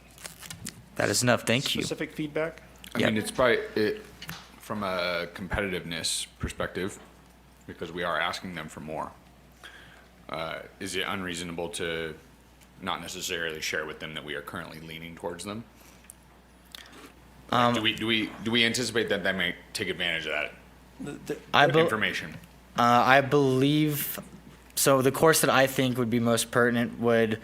That is enough. Thank you. specific feedback? I Yep. mean, it's probably, from a competitiveness perspective, because we are asking them for more. Is it unreasonable to not necessarily share with them that we are currently leaning towards them? Do we anticipate that they may take advantage of that information? I believe, so the course that I think would be most pertinent would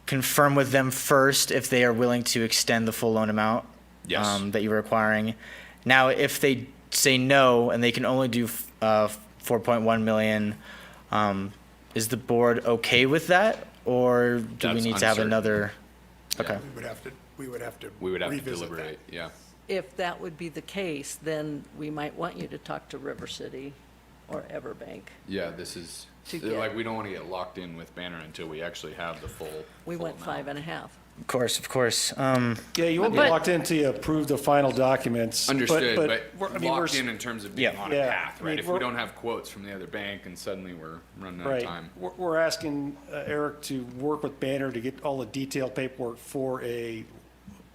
confirm with them first if they are willing to extend the full loan amount Yes. that you're requiring. Now, if they say no and they can only do 4.1 million, is the board okay with that? Or do we That's need to have uncertain. another? Okay. We would have to We would have to revisit that. deliberate, yeah. If that would be the case, then we might want you to talk to River City or Everbank. Yeah, this is, To get- like, we don't want to get locked in with Banner until we actually have the full. We full went amount. 5.5. Of course, of course. Yeah, you won't be But- locked in until you approve the final documents. Understood, we're- but I mean, we're locked s- in terms of being Yeah. on a Yeah, path, I mean, right? If we we're- don't have quotes from the other bank and suddenly we're running out of Right. time. We're asking Eric to work with Banner to get all the detailed paperwork for a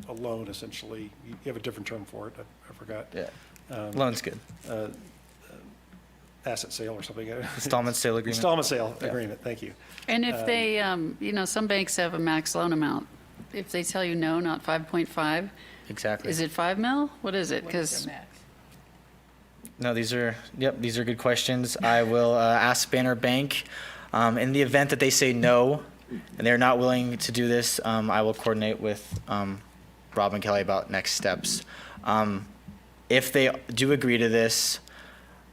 loan, essentially. You have a different term for it, I forgot. Yeah. Loan's good. Asset sale or something. Installment sale agreement. Installment sale agreement, thank you. and if they, some banks have a max loan amount. If they tell you no, not 5.5, Exactly. is it 5 mil? What is it? What is Because their max? No, these are good questions. I will ask Banner Bank. In the event that they say no, and they're not willing to do this, I will coordinate with Rob and Kelly about next steps. If they do agree to this,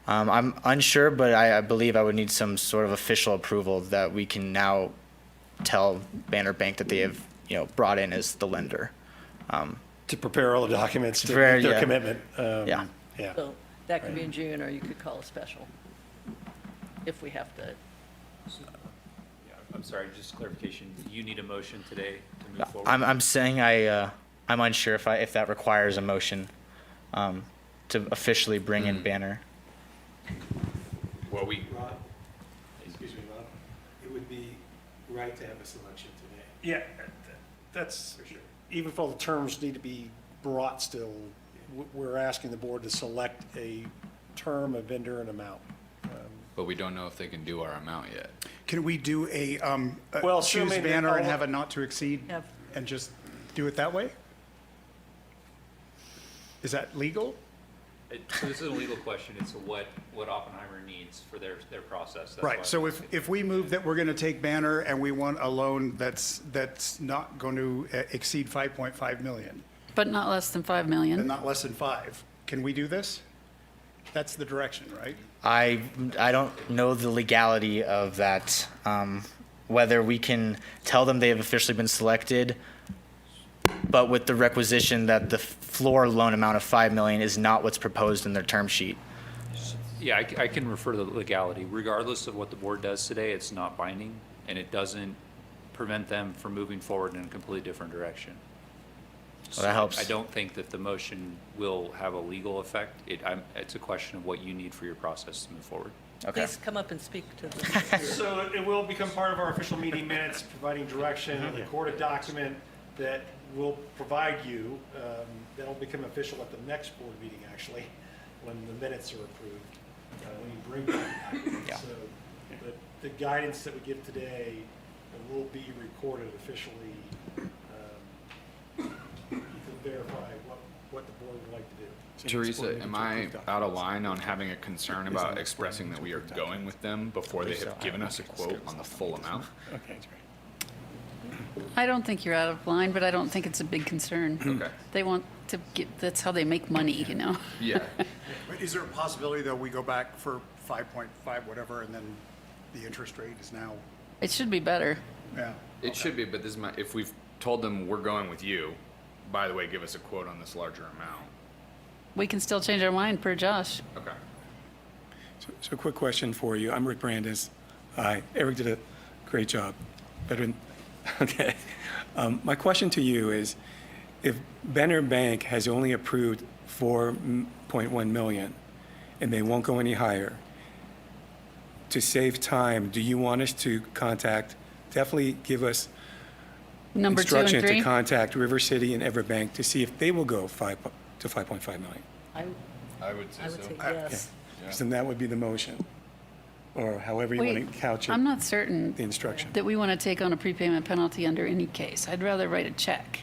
I'm unsure, but I believe I would need some sort of official approval that we can now tell Banner Bank that they have, brought in as the lender. To prepare all the documents to Prepare, meet their yeah. commitment. Yeah. Yeah. So that could be in June, or you could call a special if we have to. Yeah, I'm sorry, just clarification. You need a motion today to move forward? I'm saying I'm unsure if that requires a motion to officially bring in Banner. Well, we, Rob, excuse me, Rob, it would be right to have a selection today. Yeah, that's, even if all the terms need to be brought still, we're asking the board to select a term, a vendor, and amount. but we don't know if they can do our amount yet. Can we do Well, choose assuming that banner and all- have a not to exceed Have- and just do it that way? Is that legal? So this is a legal question. It's what Oppenheimer needs for their process. That's why- Right, so if we move that we're going to take banner and we want a loan that's not going to exceed 5.5 million, but not less than 5 and million. not less than 5, can we do this? That's the direction, right? I don't know the legality of that, whether we can tell them they have officially been selected, but with the requisition that the floor loan amount of 5 million is not what's proposed in their term sheet. Yeah, I can refer to the legality. Regardless of what the board does today, it's not binding, and it doesn't prevent them from moving forward in a completely different direction. Well, that helps. I don't think that the motion will have a legal effect. It's a question of what you need for your process to move forward. Okay. Please come up and speak to the. So it will become part of our official meeting minutes, providing direction, a recorded document that will provide you, that'll become official at the next board meeting, actually, when the minutes are approved, when you bring back the document. Yeah. So, but the guidance that we give today it will be recorded officially. You can verify what the board would like to do. Teresa, am I out of line on having a concern about expressing that we are going with them before they have given us a quote on the full amount? Okay. I don't think you're out of line, but I don't think it's a big concern. Okay. They want to get, that's how they make money, you know? Yeah. But is there a possibility that we go back for 5.5 whatever, and then the interest rate is now, It should be better. yeah? It should be, but this is my, if we've told them we're going with you, by the way, give us a quote on this larger amount. We can still change our mind per Josh. Okay. So quick question for you. I'm Rick Brandes. Hi. Eric did a great job. Better than, okay. My question to you is, if Benner Bank has only approved 4.1 million and they won't go any higher, to save time, do you want us to contact, definitely give us Number 2 and instruction 3? to contact River City and Everbank to see if they will go to 5.5 million? I would say I would say yes. Because then that would be the motion, or however you want Wait, to couch it, I'm not certain the instruction. that we want to take on a prepayment penalty under any case. I'd rather write a check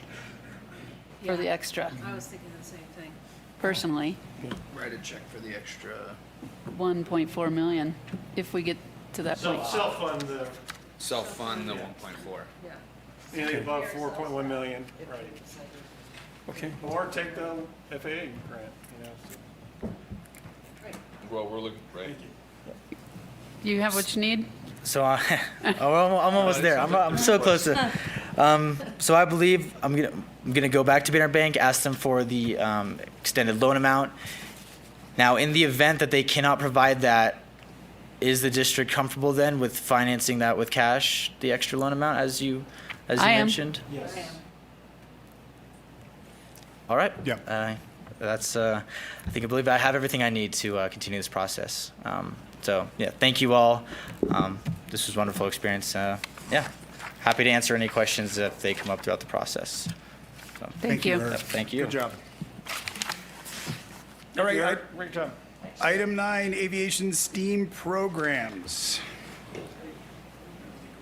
for the extra, I was thinking the same thing. personally. Write a check for the extra. 1.4 million, if we get to that point. Self-fund the, Self-fund the 1.4. anything above 4.1 million, right. Okay. Or take the FAA grant, you know. Well, we're looking, right? You have what you need? So I'm almost there. I'm so close to. So I believe I'm gonna go back to Banner Bank, ask them for the extended loan amount. Now, in the event that they cannot provide that, is the district comfortable then with financing that with cash, the extra loan amount, as you I am. mentioned? Yes. All right. Yeah. That's. I believe I have everything I need to continue this process. So yeah, thank you all. This was a wonderful experience. Yeah, happy to answer any questions if they come up throughout the process. So, Thank you. Eric. thank you. Good job. All right, Great job. item 9, aviation STEAM programs.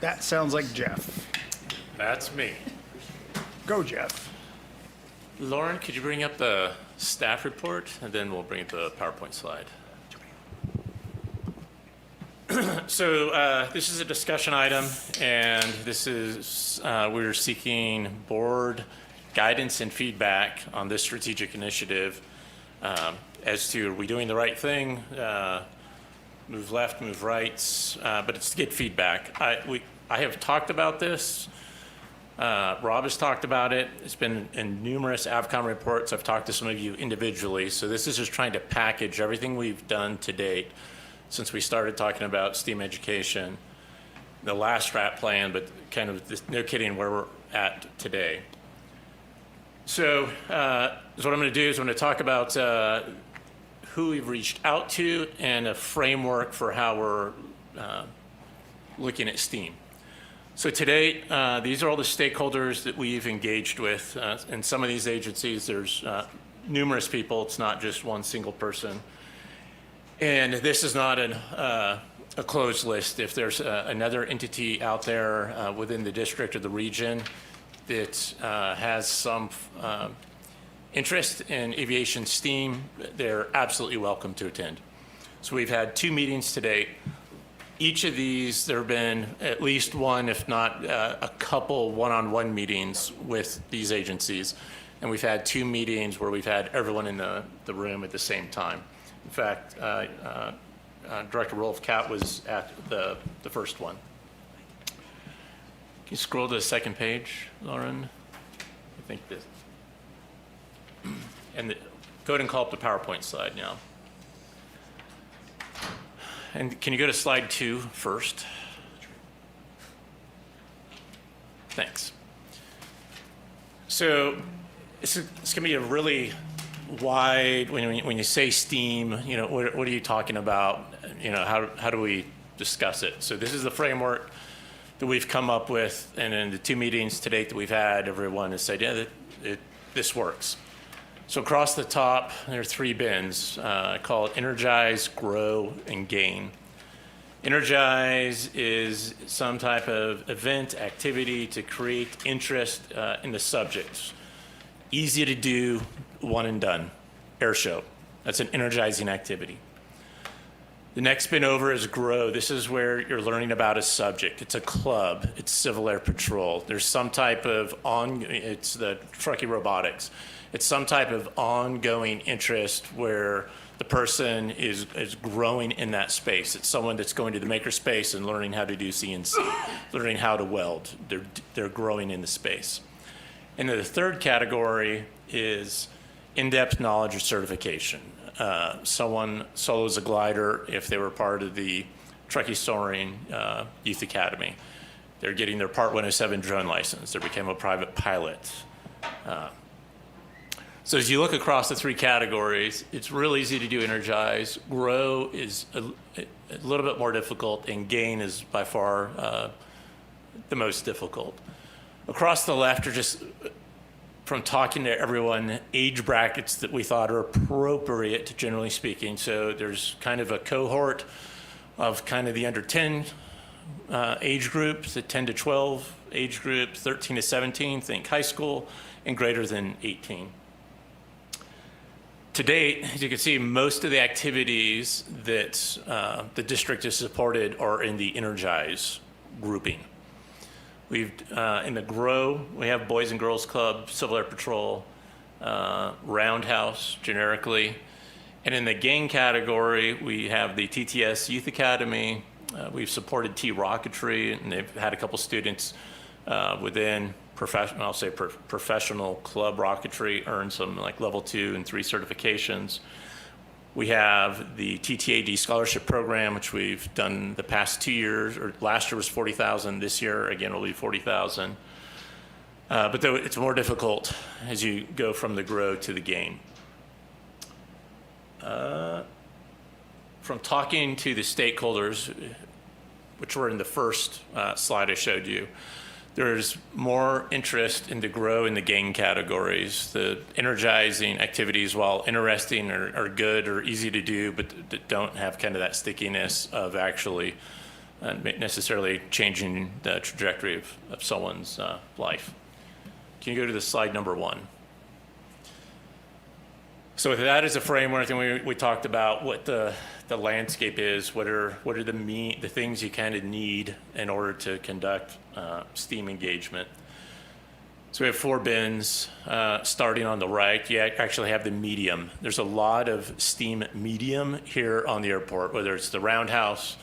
That sounds like Jeff. That's me. Go, Jeff. Lauren, could you bring up the staff report, and then we'll bring up the PowerPoint slide. So this is a discussion item, and this is, we're seeking board guidance and feedback on this strategic initiative as to, are we doing the right thing? Move left, move right, but it's to get feedback. I have talked about this. Rob has talked about it. It's been in numerous AVCOM reports. I've talked to some of you individually. So this is just trying to package everything we've done to date since we started talking about STEAM education, the last strat plan, but kind of this, no kidding where we're at today. So what I'm going to do is I'm going to talk about who we've reached out to and a framework for how we're looking at STEAM. So today, these are all the stakeholders that we've engaged with. In some of these agencies, there's numerous people. It's not just one single person. And this is not a closed list. If there's another entity out there within the district or the region that has some interest in aviation STEAM, they're absolutely welcome to attend. So we've had 2 meetings to date. Each of these, there have been at least one, if not a couple one-on-one meetings with these agencies. And we've had 2 meetings where we've had everyone in the room at the same time. In fact, Director Rolf Katt was at the first one. Can you scroll to the second page, Lauren? I think this. And go ahead and call up the PowerPoint slide now. And can you go to slide 2 first? Thanks. So it's going to be a really wide, when you say STEAM, you know, what are you talking about? You know, how do we discuss it? So this is the framework that we've come up with, and in the 2 meetings to date that we've had, everyone has said, yeah, this works. So across the top, there are 3 bins. I call it Energize, Grow, and Gain. Energize is some type of event, activity to create interest in the subjects. Easy to do, one and done. Air show. That's an energizing activity. The next spin over is grow. This is where you're learning about a subject. It's a club. It's Civil Air Patrol. There's some type of it's the Truckee robotics. It's some type of ongoing interest where the person is growing in that space. It's someone that's going to the maker space and learning how to do CNC, learning how to weld. They're growing in the space. And then the third category is in-depth knowledge or certification. Someone solos a glider if they were part of the Truckee Soaring Youth Academy. They're getting their Part 107 drone license. They became a private pilot. So as you look across the three categories, it's real easy to do energize. Grow is a little bit more difficult, and gain is by far the most difficult. Across the left are just, from talking to everyone, age brackets that we thought are appropriate, generally speaking. So there's kind of a cohort of kind of the under 10 age groups, the 10 to 12 age group, 13 to 17, think high school, and greater than 18. To date, as you can see, most of the activities that the district has supported are in the Energize grouping. We've, in the Grow, we have Boys and Girls Club, Civil Air Patrol, Roundhouse, generically. And in the Gain category, we have the TTS Youth Academy. We've supported T-Rocketry, and they've had a couple students within professional club rocketry earn some like level 2 and 3 certifications. We have the TTAD scholarship program, which we've done the past 2 years, or last year was $40,000. This year, again, will be $40,000. But though it's more difficult as you go from the Grow to the Gain. From talking to the stakeholders, which were in the first slide I showed you, there's more interest in the Grow and the Gain categories. The energizing activities, while interesting, are good or easy to do, but don't have kind of that stickiness of actually necessarily changing the trajectory of someone's life. Can you go to the slide number 1? So with that as a framework, and we talked about what the landscape is, what are the things you kind of need in order to conduct STEAM engagement. So we have 4 bins. Starting on the right, you actually have the medium. There's a lot of STEAM medium here on the airport, whether it's the Roundhouse,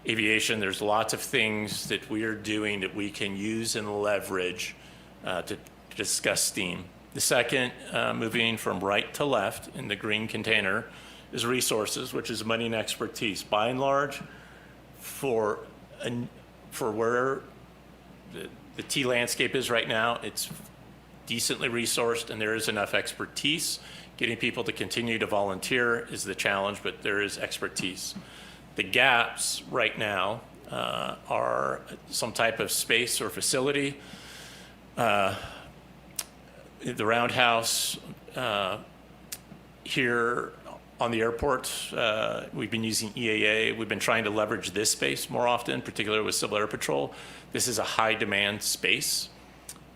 aviation. There's lots of things that we are doing that we can use and leverage to discuss STEAM. The second, moving from right to left in the green container, is resources, which is money and expertise. By and large, for where the T landscape is right now, it's decently resourced and there is enough expertise. Getting people to continue to volunteer is the challenge, but there is expertise. The gaps right now are some type of space or facility. The Roundhouse here on the airport, we've been using EAA. We've been trying to leverage this space more often, particularly with Civil Air Patrol. This is a high demand space.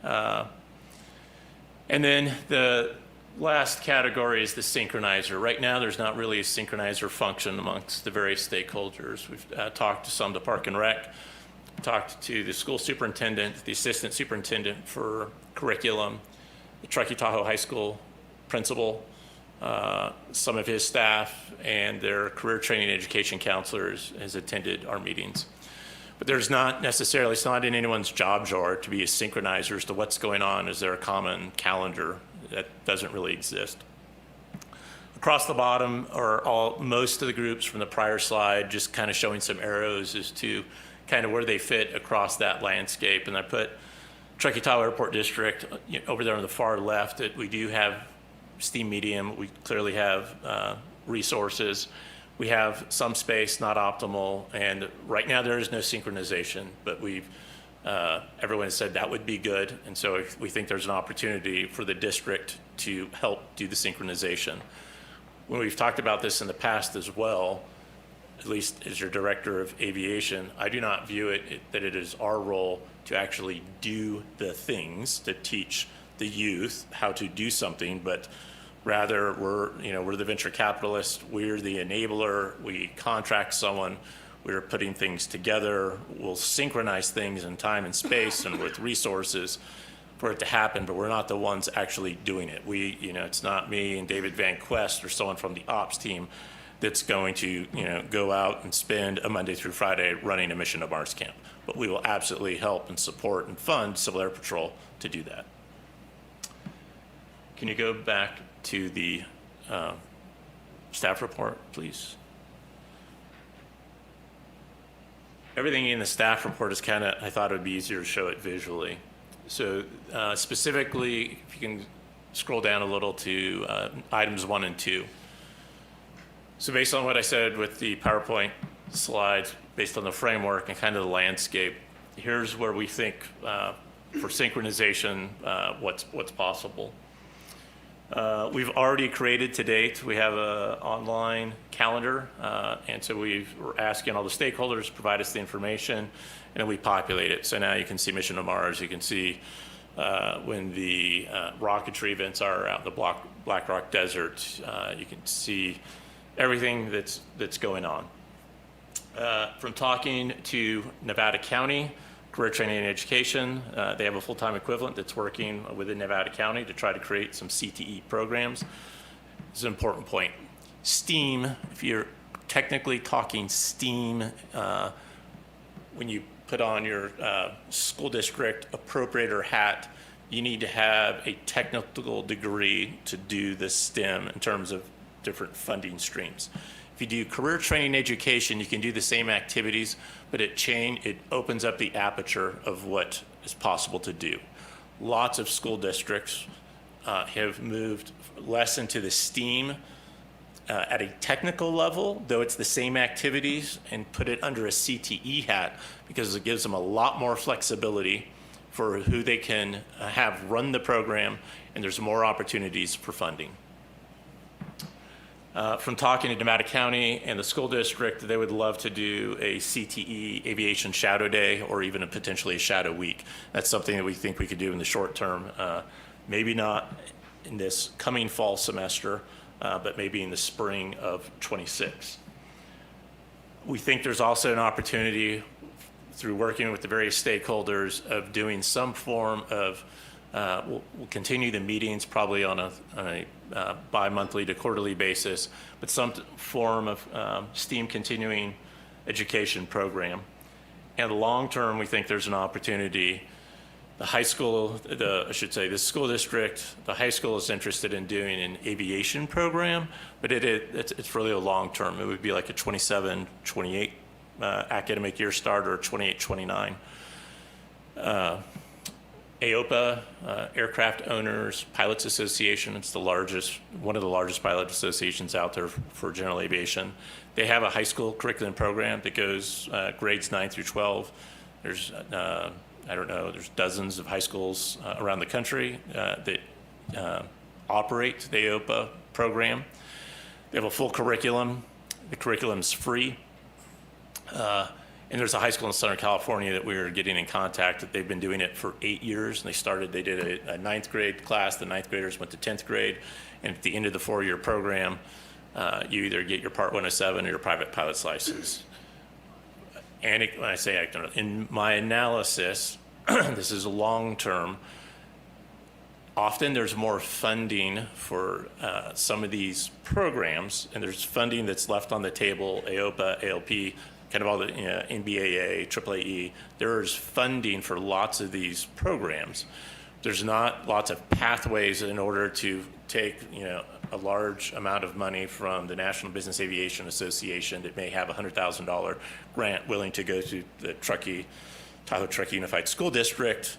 And then the last category is the synchronizer. Right now, there's not really a synchronizer function amongst the various stakeholders. We've talked to some to Park and Rec, talked to the school superintendent, the assistant superintendent for curriculum, the Truckee Tahoe High School principal, some of his staff, and their career training education counselors has attended our meetings. But there's not necessarily, it's not in anyone's job jar to be a synchronizer as to what's going on. Is there a common calendar? That doesn't really exist. Across the bottom are most of the groups from the prior slide, just kind of showing some arrows as to kind of where they fit across that landscape. And I put Truckee Tahoe Airport District over there on the far left. That we do have STEAM medium. We clearly have resources. We have some space, not optimal, and right now there is no synchronization, but everyone has said that would be good, and so we think there's an opportunity for the district to help do the synchronization. When we've talked about this in the past as well, at least as your director of aviation, I do not view it that it is our role to actually do the things to teach the youth how to do something, but rather we're the venture capitalist, we're the enabler, we contract someone, we're putting things together, we'll synchronize things in time and space and with resources for it to happen, but we're not the ones actually doing it. It's not me and David Van Quest or someone from the ops team that's going to, go out and spend a Monday through Friday running a Mission to Mars camp. But we will absolutely help and support and fund Civil Air Patrol to do that. Can you go back to the staff report, please? Everything in the staff report is I thought it would be easier to show it visually. So specifically, if you can scroll down a little to items 1 and 2. So based on what I said with the PowerPoint slides, based on the framework and kind of the landscape, here's where we think for synchronization, what's possible. We've already created to date, we have an online calendar, and so we're asking all the stakeholders to provide us the information, and then we populate it. So now you can see Mission to Mars, you can see when the rocketry events are out in the Black Rock Desert, you can see everything that's going on. From talking to Nevada County, Career Training and Education, they have a full-time equivalent that's working within Nevada County to try to create some CTE programs. This is an important point. STEAM, if you're technically talking STEAM, when you put on your school district appropriator hat, you need to have a technical degree to do the STEM in terms of different funding streams. If you do career training education, you can do the same activities, but it opens up the aperture of what is possible to do. Lots of school districts have moved less into the STEAM at a technical level, though it's the same activities, and put it under a CTE hat because it gives them a lot more flexibility for who they can have run the program, and there's more opportunities for funding. From talking to Nevada County and the school district, they would love to do a CTE aviation shadow day or even potentially a shadow week. That's something that we think we could do in the short term. Maybe not in this coming fall semester, but maybe in the spring of '26. We think there's also an opportunity through working with the various stakeholders of doing some form of we'll continue the meetings probably on a bi-monthly to quarterly basis, but some form of STEAM continuing education program. And long term, we think there's an opportunity. The high school, the school district, the high school is interested in doing an aviation program, but it's really a long term. It would be like a 27, 28 academic year start or 28, 29. AOPA, Aircraft Owners Pilots Association, it's one of the largest pilot associations out there for general aviation. They have a high school curriculum program that goes grades 9 through 12. There's, there's dozens of high schools around the country that operate the AOPA program. They have a full curriculum. The curriculum's free. And there's a high school in Southern California that we were getting in contact that they've been doing it for 8 years. And they did a ninth grade class. The ninth graders went to 10th grade. And at the end of the 4-year program, you either get your Part 107 or your private pilot's license. And when I say in my analysis, this is long term. Often there's more funding for some of these programs, and there's funding that's left on the table, AOPA, ALP, kind of all the NBAA, AAAE. There's funding for lots of these programs. There's not lots of pathways in order to take a large amount of money from the National Business Aviation Association that may have a $100,000 grant willing to go to the Tahoe Truckee Unified School District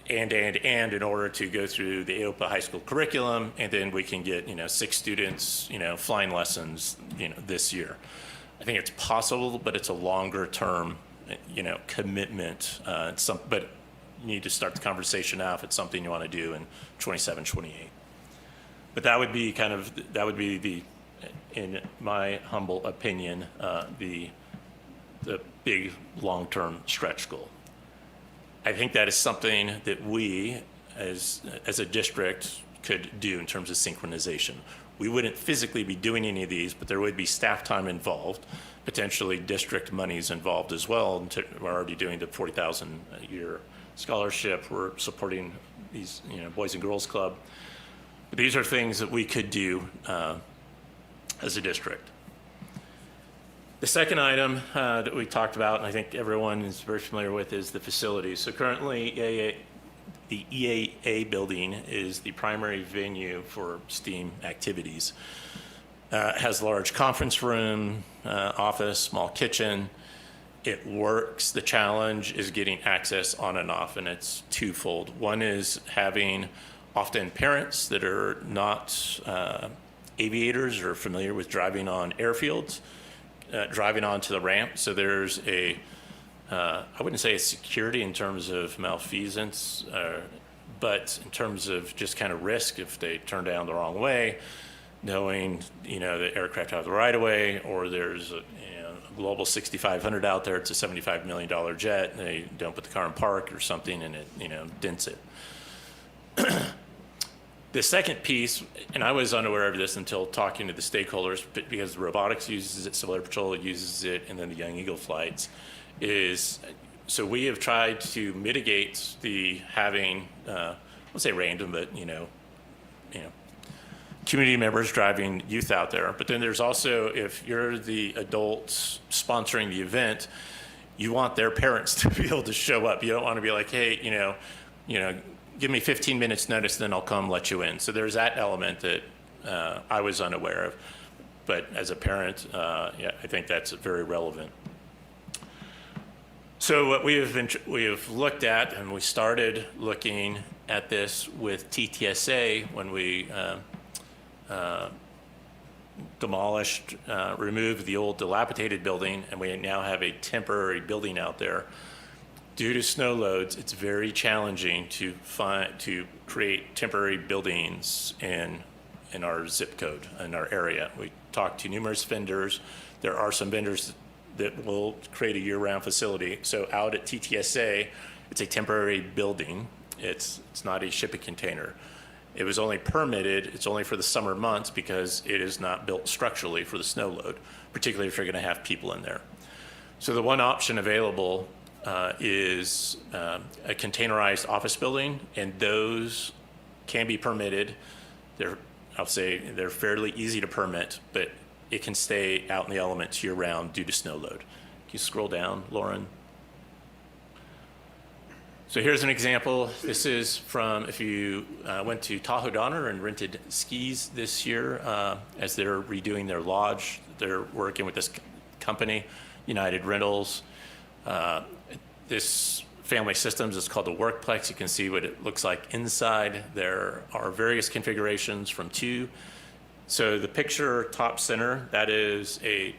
and in order to go through the AOPA high school curriculum, and then we can get 6 students flying lessons this year. I think it's possible, but it's a longer term commitment. But you need to start the conversation now if it's something you want to do in 27, 28. But that would be the in my humble opinion, the big long-term stretch goal. I think that is something that we, as a district, could do in terms of synchronization. We wouldn't physically be doing any of these, but there would be staff time involved, potentially district monies involved as well. We're already doing the $40,000 a year scholarship. We're supporting these, Boys and Girls Club. But these are things that we could do as a district. The second item that we talked about, and I think everyone is very familiar with, is the facilities. So currently, the EAA building is the primary venue for STEAM activities. It has large conference room, office, small kitchen. It works. The challenge is getting access on and off, and it's twofold. One is having often parents that are not aviators or familiar with driving on airfields, driving onto the ramp. So there's I wouldn't say a security in terms of malfeasance, but in terms of just kind of risk if they turn down the wrong way, knowing, the aircraft have the right of way, or there's a Global 6500 out there, it's a $75 million jet, and they don't put the car in park or something, and it, dents it. The second piece, and I was unaware of this until talking to the stakeholders, but because robotics uses it, Civil Air Patrol uses it, and then the Young Eagle flights, is so we have tried to mitigate the having, I won't say random, but community members driving youth out there. But then there's also, if you're the adults sponsoring the event, you want their parents to be able to show up. You don't want to be like, hey, give me 15 minutes notice, then I'll come let you in. So there's that element that I was unaware of. But as a parent, I think that's very relevant. So what we have looked at, and we started looking at this with TTSA when we demolished, removed the old dilapidated building, and we now have a temporary building out there. Due to snow loads, it's very challenging to create temporary buildings in our zip code, in our area. We talked to numerous vendors. There are some vendors that will create a year-round facility. So out at TTSA, it's a temporary building. It's not a shipping container. It was only permitted, it's only for the summer months because it is not built structurally for the snow load, particularly if you're gonna have people in there. So the one option available is a containerized office building, and those can be permitted. I'll say they're fairly easy to permit, but it can stay out in the elements year-round due to snow load. Can you scroll down, Lauren? So here's an example. This is from, if you went to Tahoe Donner and rented skis this year, as they're redoing their lodge. They're working with this company, United Rentals. This Family Systems is called the Workplex. You can see what it looks like inside. There are various configurations from 2. So the picture top center, that is a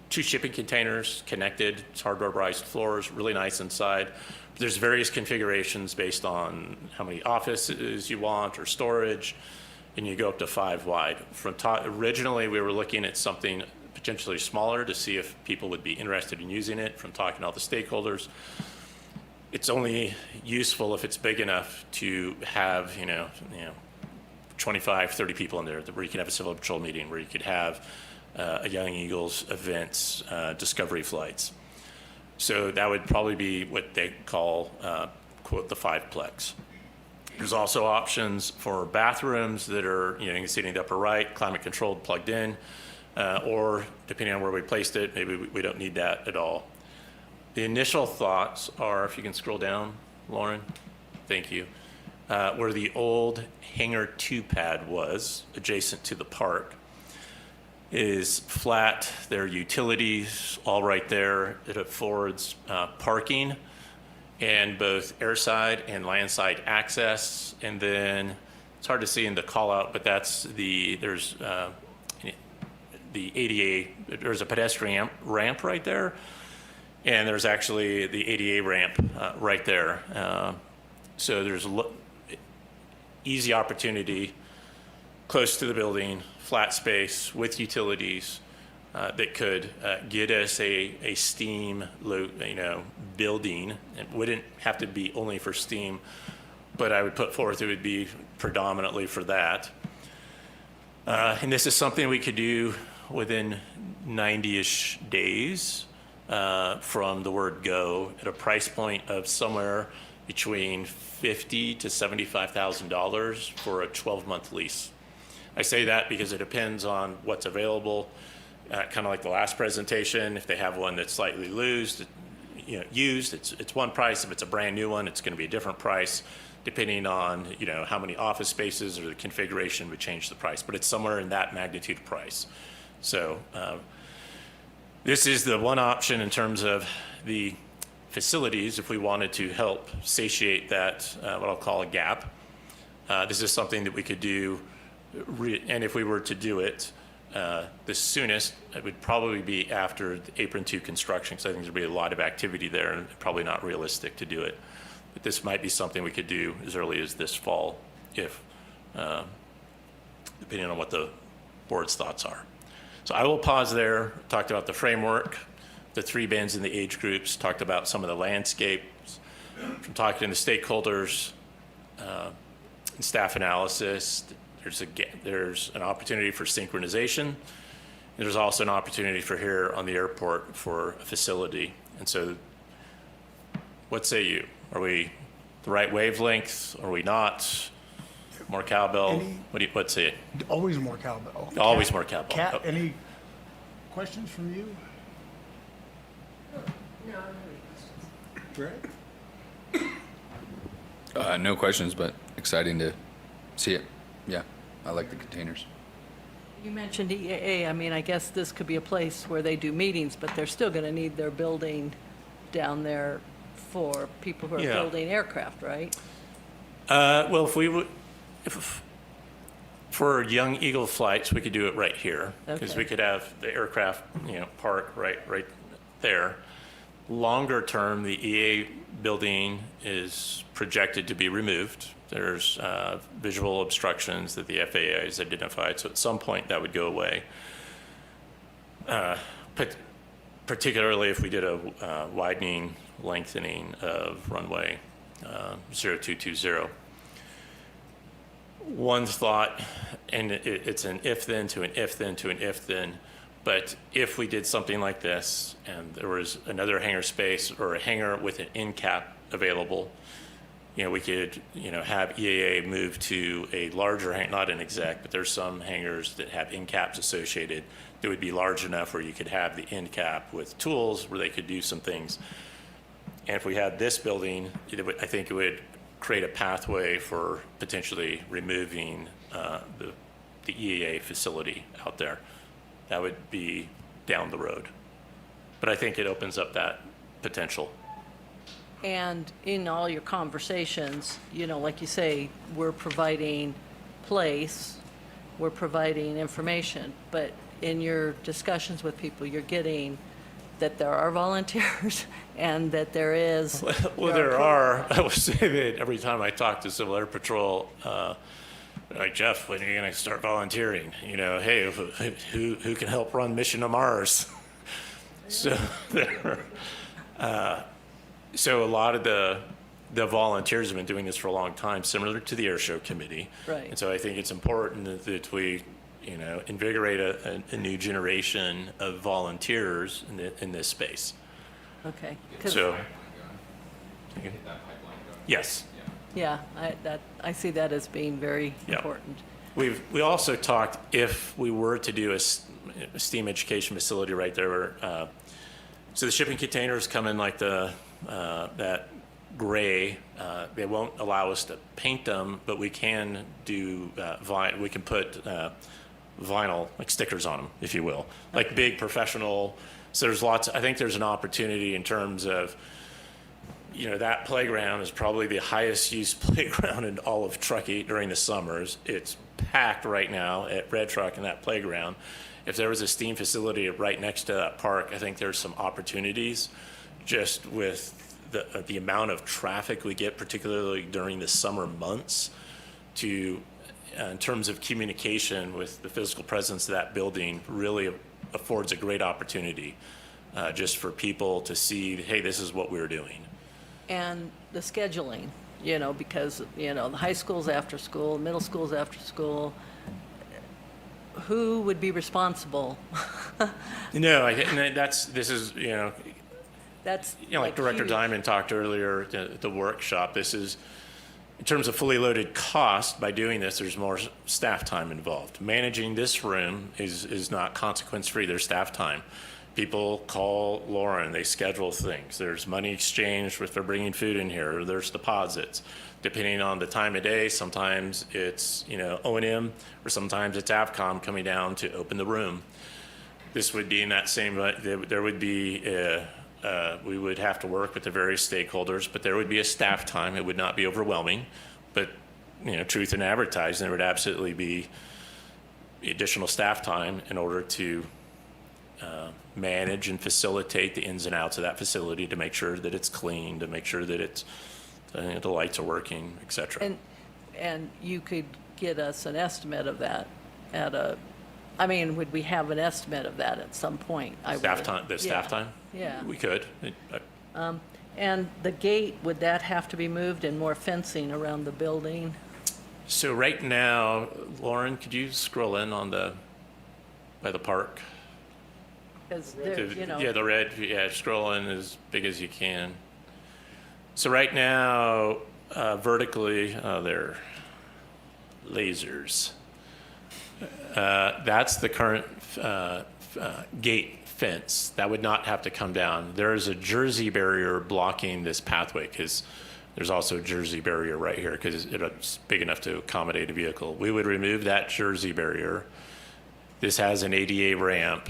2 shipping containers connected. It's hardware-briced floors, really nice inside. There's various configurations based on how many offices you want or storage, and you go up to 5 wide. Originally, we were looking at something potentially smaller to see if people would be interested in using it. From talking to all the stakeholders, it's only useful if it's big enough to have 25, 30 people in there, where you can have a Civil Patrol meeting, where you could have a Young Eagles events, discovery flights. So that would probably be what they call, quote, the 5-plex. There's also options for bathrooms that are, you can see in the upper right, climate controlled, plugged in, or depending on where we placed it, maybe we don't need that at all. The initial thoughts are, if you can scroll down, Lauren, thank you, where the old Hangar 2 pad was, adjacent to the park, is flat. There are utilities all right there. It affords parking and both airside and landside access. And then it's hard to see in the call out, but there's the ADA, there's a pedestrian ramp right there. And there's actually the ADA ramp right there. So there's easy opportunity close to the building, flat space with utilities that could get us a steam building. It wouldn't have to be only for steam, but I would put forth it would be predominantly for that. And this is something we could do within 90-ish days from the word go, at a price point of somewhere between $50,000 to $75,000 for a 12-month lease. I say that because it depends on what's available. Kind of like the last presentation, if they have one that's slightly used, it's one price. If it's a brand new one, it's going to be a different price, depending on how many office spaces or the configuration would change the price. But it's somewhere in that magnitude of price. So this is the one option in terms of the facilities if we wanted to help satiate that, what I'll call a gap. This is something that we could do, and if we were to do it, the soonest, it would probably be after the Apron 2 construction, because I think there'd be a lot of activity there and probably not realistic to do it. But this might be something we could do as early as this fall, if, depending on what the board's thoughts are. So I will pause there, talked about the framework, the 3 bands in the age groups, talked about some of the landscapes, from talking to the stakeholders, and staff analysis. There's an opportunity for synchronization. There's also an opportunity for here on the airport for a facility. And so what say you? Are we the right wavelength? Are we not? More cowbell? What say you? Always more cowbell. Always more cowbell. Kat, Oh. any questions from you? No, Greg? No questions, but exciting to see it. Yeah, I like the containers. You mentioned EAA. I mean, I guess this could be a place where they do meetings, but they're still going to need their building down there for people who are Yeah. building aircraft, right? Well, if for young Eagle flights, we could do it right here, because Okay. we could have the aircraft, park right there. Longer term, the EA building is projected to be removed. There's visual obstructions that the FAA has identified, so at some point that would go away. But particularly if we did a widening, lengthening of runway 0220. One thought, and it's an if then to an if then to an if then, but if we did something like this and there was another hangar space or a hangar with an end cap available, we could, have EAA move to a larger hangar, not an exec, but there's some hangars that have end caps associated that would be large enough where you could have the end cap with tools where they could do some things. And if we had this building, I think it would create a pathway for potentially removing the EAA facility out there. That would be down the road. But I think it opens up that potential. And in all your conversations, like you say, we're providing place, we're providing information, but in your discussions with people, you're getting that there are volunteers and that there is. Well, there are. I will say that every time I talk to Civil Air Patrol, like, Jeff, when are you going to start volunteering? Hey, who can help run Mission to Mars? So so a lot of the volunteers have been doing this for a long time, similar to the Air Show Committee. Right. And so I think it's important that we, invigorate a new generation of volunteers in this space. Okay. 'Cause- So, yes. Yeah, I see that as being very Yeah. important. We also talked if we were to do a STEAM education facility right there. So the shipping containers come in like that gray. They won't allow us to paint them, but we can do we can put vinyl, like stickers on them, if you will, like big professional. So there's lots. I think there's an opportunity in terms of, that playground is probably the highest used playground in all of Truckee during the summers. It's packed right now at Red Truck in that playground. If there was a STEAM facility right next to that park, I think there's some opportunities just with the amount of traffic we get, particularly during the summer months, to in terms of communication with the physical presence of that building really affords a great opportunity just for people to see, hey, this is what we're doing. And the scheduling, because, the high school's after school, middle school's after school. Who would be responsible? No, this is, That's like Director huge. Diamond talked earlier at the workshop, this is, in terms of fully loaded cost, by doing this, there's more staff time involved. Managing this room is not consequence-free, there's staff time. People call Lauren, they schedule things. There's money exchanged if they're bringing food in here, or there's deposits. Depending on the time of day, sometimes it's, O&M, or sometimes it's AVCOM coming down to open the room. This would be in that same, there would be, we would have to work with the various stakeholders, but there would be a staff time. It would not be overwhelming, but, truth in advertising, there would absolutely be additional staff time in order to manage and facilitate the ins and outs of that facility, to make sure that it's clean, to make sure that it's, the lights are working, et cetera. And you could get us an estimate of that would we have an estimate of that at some point? Staff time, the staff time? Yeah. We could. And the gate, would that have to be moved and more fencing around the building? So right now, Lauren, could you scroll in on by the park? Because Yeah, the red, scroll in as big as you can. So right now, vertically, they're lasers. That's the current gate fence. That would not have to come down. There is a Jersey barrier blocking this pathway, because there's also a Jersey barrier right here because it's big enough to accommodate a vehicle. We would remove that Jersey barrier. This has an ADA ramp.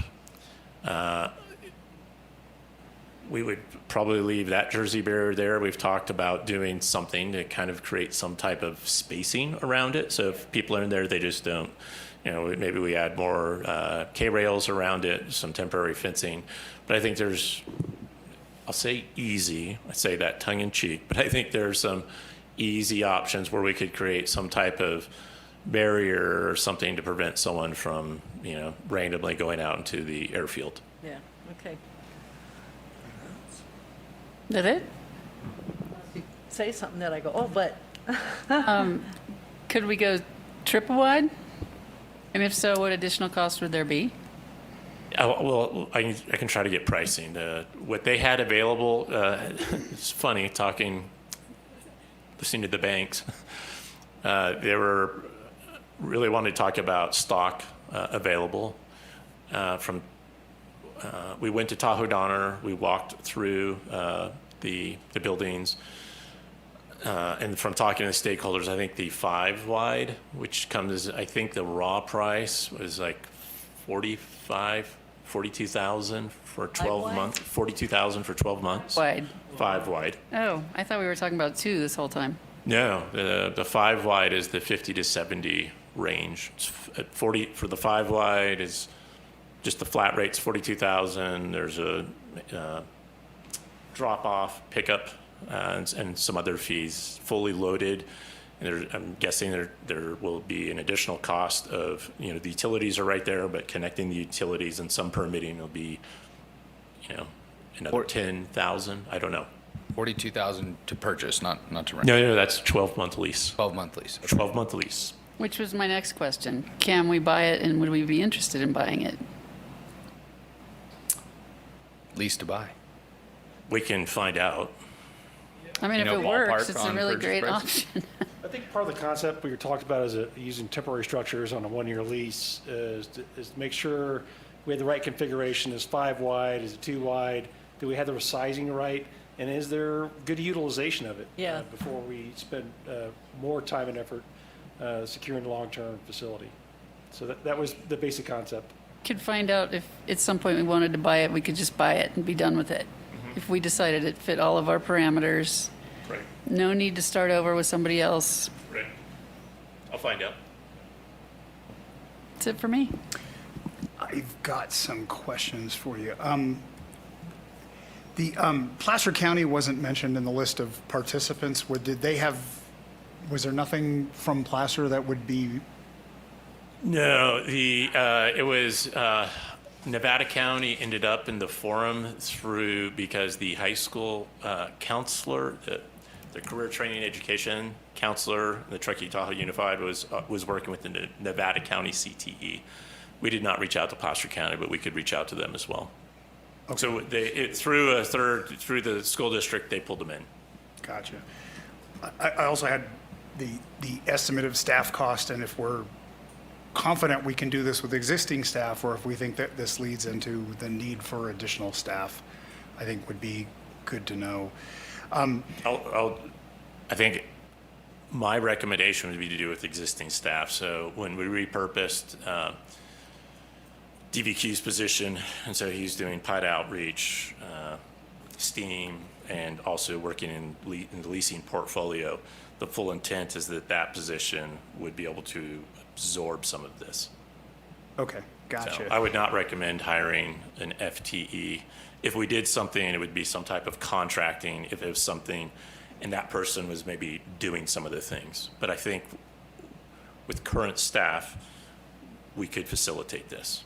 We would probably leave that Jersey barrier there. We've talked about doing something to kind of create some type of spacing around it. So if people are in there, they just don't, maybe we add more K-rails around it, some temporary fencing. But I think there's, I'll say easy, I say that tongue in cheek, but I think there's some easy options where we could create some type of barrier or something to prevent someone from, randomly going out into the airfield. Yeah, okay. That it? You say something that I go, oh, but. Could we go triple wide? And if so, what additional cost would there be? Well, I can try to get pricing. What they had available, it's funny listening to the banks. They were really wanting to talk about stock available. We went to Tahoe Donner. We walked through the buildings. And from talking to the stakeholders, I think the 5 wide, which comes, I think the raw price was like $42,000 for 12 months. $42,000 for 12 months. Wide. 5 wide. Oh, I thought we were talking about 2 this whole time. No, the 5 wide is the 50 to 70 range. It's at 40 for the 5 wide is just the flat rate's $42,000. There's a drop off pickup and some other fees. Fully loaded, and I'm guessing there will be an additional cost of the utilities are right there, but connecting the utilities and some permitting will be another $10,000. I don't know. $42,000 to purchase, not to rent. No, that's a 12-month lease. 12-month lease. 12-month lease. Which was my next question. Can we buy it, and would we be interested in buying it? Lease to buy. We can find out. I mean, if it works, it's a really great option. I think part of the concept we talked about is using temporary structures on a 1-year lease is to make sure we have the right configuration. Is 5 wide? Is it 2 wide? Do we have the sizing right? And is there good utilization of it? Yeah. Before we spend more time and effort securing a long-term facility. So that was the basic concept. Could find out if at some point we wanted to buy it, we could just buy it and be done with it. If we decided it fit all of our parameters. Right. No need to start over with somebody else. Right. I'll find out. That's it for me. I've got some questions for you. The Placer County wasn't mentioned in the list of participants. Did they have Was there nothing from Placer that would be, No, it was Nevada County ended up in the forum because the high school counselor, the career training education counselor, the Truckee Tahoe Unified was working with the Nevada County CTE. We did not reach out to Placer County, but we could reach out to them as well. Okay. So through the school district, they pulled them in. gotcha. I also had the estimate of staff cost, and if we're confident we can do this with existing staff, or if we think that this leads into the need for additional staff, I think would be good to know. I think my recommendation would be to do with existing staff. So when we repurposed DVQ's position, and so he's doing PIDE outreach, STEAM, and also working in the leasing portfolio, the full intent is that position would be able to absorb some of this. Okay, gotcha. So I would not recommend hiring an FTE. If we did something, it would be some type of contracting if it was something and that person was maybe doing some of the things. But I think with current staff, we could facilitate this.